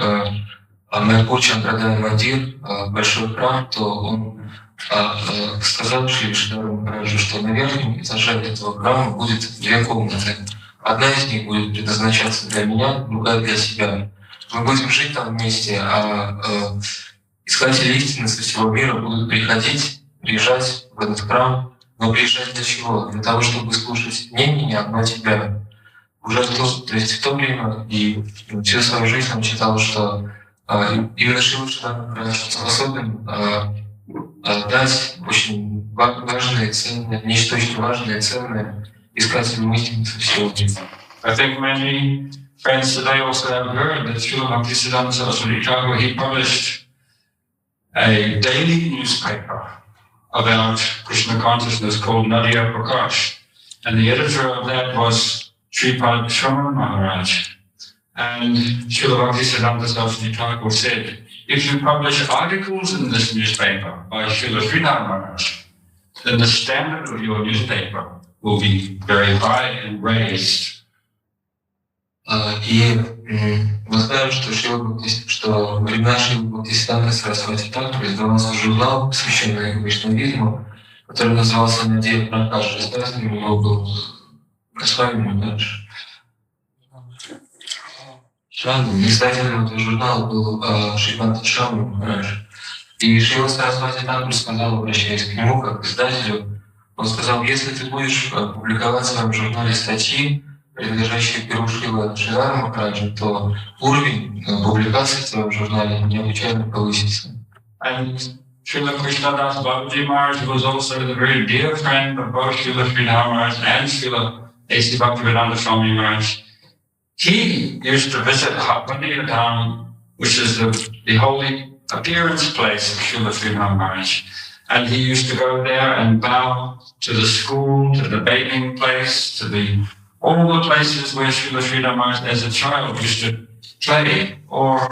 Майяпур Чандрадая Мандир, большой храм, то он сказал Шри Шридаду Махараджу, что на верхнем этаже этого храма будет 2 комнаты. Одна из них будет предназначаться для меня, другая для себя. Мы будем жить там вместе, а искатели истины со всего мира будут приезжать в этот храм. Но приезжать для чего? Для того, чтобы слушать не меня, но тебя. Уже то есть в то время и всю свою жизнь он читал, что именно Шрила Шридаду Махарадж способен дать очень важные, ценные, нечто очень важное, ценное искателям истины со всего мира. I think many friends today also have heard that Srila Bhaktisiddhanta Saraswati Thakur, he published a daily newspaper about Krishna consciousness called Nadia Prakash. And the editor of that was Sripad Shraman Maharaj. And Srila Bhaktisiddhanta Saraswati Thakur said, if you publish articles in this newspaper by Srila Sridhar Maharaj, then the standard of your newspaper will be very high and raised. И мы знаем, что во времена Шрилы Бхактисиддханты Сарасвати Тхакура издавался журнал, посвященный вайшнавизму, который назывался «Надея Пракаш». Издателем его был Госвами Махарадж. Издателем этого журнала был Шримад Шрама Махарадж. И Шрила Сарасвати Тхакур сказал, обращаясь к нему как к издателю, он сказал, если ты будешь публиковать в своем журнале статьи, принадлежащие перу Шрилы Шридара Махараджа, то уровень публикации в своем журнале необычайно повысится. And Srila Krishnadas Babaji Maharaj was also the very dear friend of both Srila Sridhar Maharaj and Srila A.C. Bhaktivedanta Swami Maharaj. He used to visit Hatpaniya Dham, which is the holy appearance place of Srila Sridhar Maharaj. And he used to go there and bow to the school, to the bathing place, to the all the places where Srila Sridhar Maharaj as a child used to play or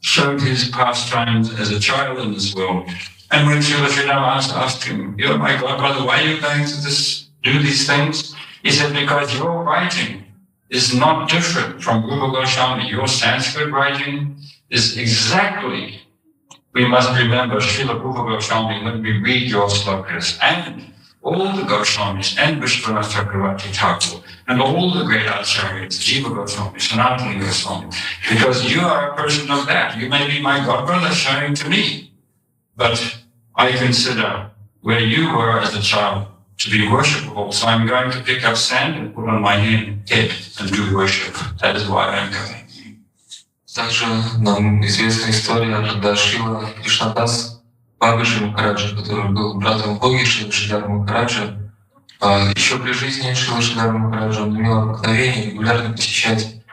showed his pastimes as a child in this world. And when Srila Sridhar Maharaj asked him, "Oh my God, brother, why are you going to do these things?" He said, "Because your writing is not different from Rupa Goswami. Your Sanskrit writing is exactly, we must remember Srila Rupa Goswami when we read your slokas, and all the Goswamis, and Vishwanath Chakravarti Thakur, and all the great acharyas, Jiva Goswami, Sanatana Goswami, because you are a person of that. You may be my godbrother showing to me, but I consider where you were as a child to be worshipable, so I'm going to pick up sand and put on my head and do worship. That is why I'm going." Также нам известна история, когда Шрила Кришнадас Бабаджи Махараджа, который был братом Боги Шрила Шридхара Махараджа, еще при жизни Шрила Шридхара Махараджа он имел обыкновение регулярно посещать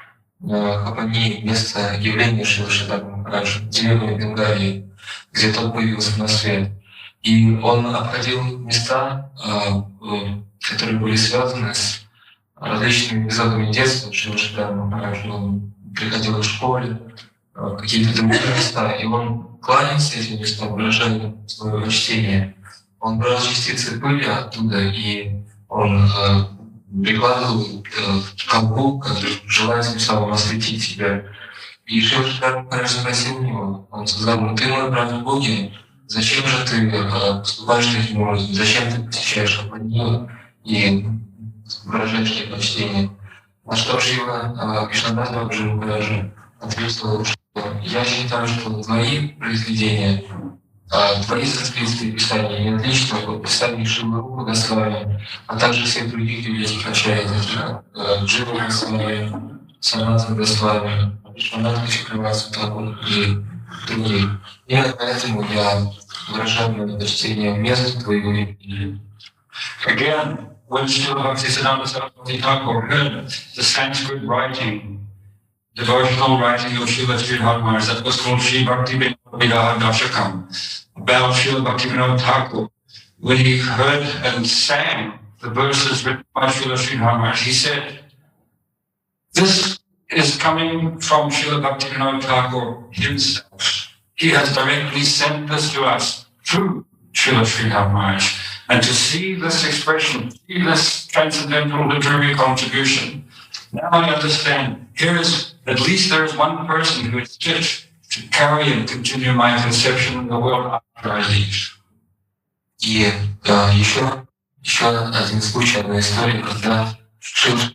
Хапани, место явления Шрила Шридхара Махараджа, деревню Бенгалии, где тот появился на свет. И он обходил места, которые были связаны с различными эпизодами детства Шрила Шридхара Махараджа. Он приходил в школе, какие-то другие места, и он кланялся этим местам, выражая свое почтение. Он брал частицы пыли оттуда, и он прикладывал к колбу, желая тем самым осветить себя. И Шрила Шридхара Махарадж спросил у него, он сказал: "Ну ты мой брат в Боге, зачем же ты поступаешь таким образом? Зачем ты посещаешь Хапани и выражаешь ей почтение?" На что Шрила Кришнадас Бабаджи Махараджа ответил, что я считаю, что твои произведения, твои санскритские писания не отличны от писаний Шрилы Рупы Госвами, а также всех других великих ачарьев, Джива Госвами, Санатана Госвами, Вишванатха Чакраварти Тхакур и других. Именно поэтому я выражаю мое почтение месту твоего имени. Again, when Srila Bhaktisiddhanta Saraswati Thakur heard the Sanskrit writing, devotional writing of Srila Sridhar Maharaj, that was called Sri Bhakti Vinod Dashakam, about Srila Bhakti Vinod Thakur, when he heard and sang the verses written by Srila Sridhar Maharaj, he said, "This is coming from Srila Bhakti Vinod Thakur himself. He has directly sent this to us through Srila Sridhar Maharaj. And to see this expression, see this transcendental literary contribution, now I understand, there is one person who is fit to carry and continue my conception in the world after I leave." И еще один случай, одна история, когда Шрила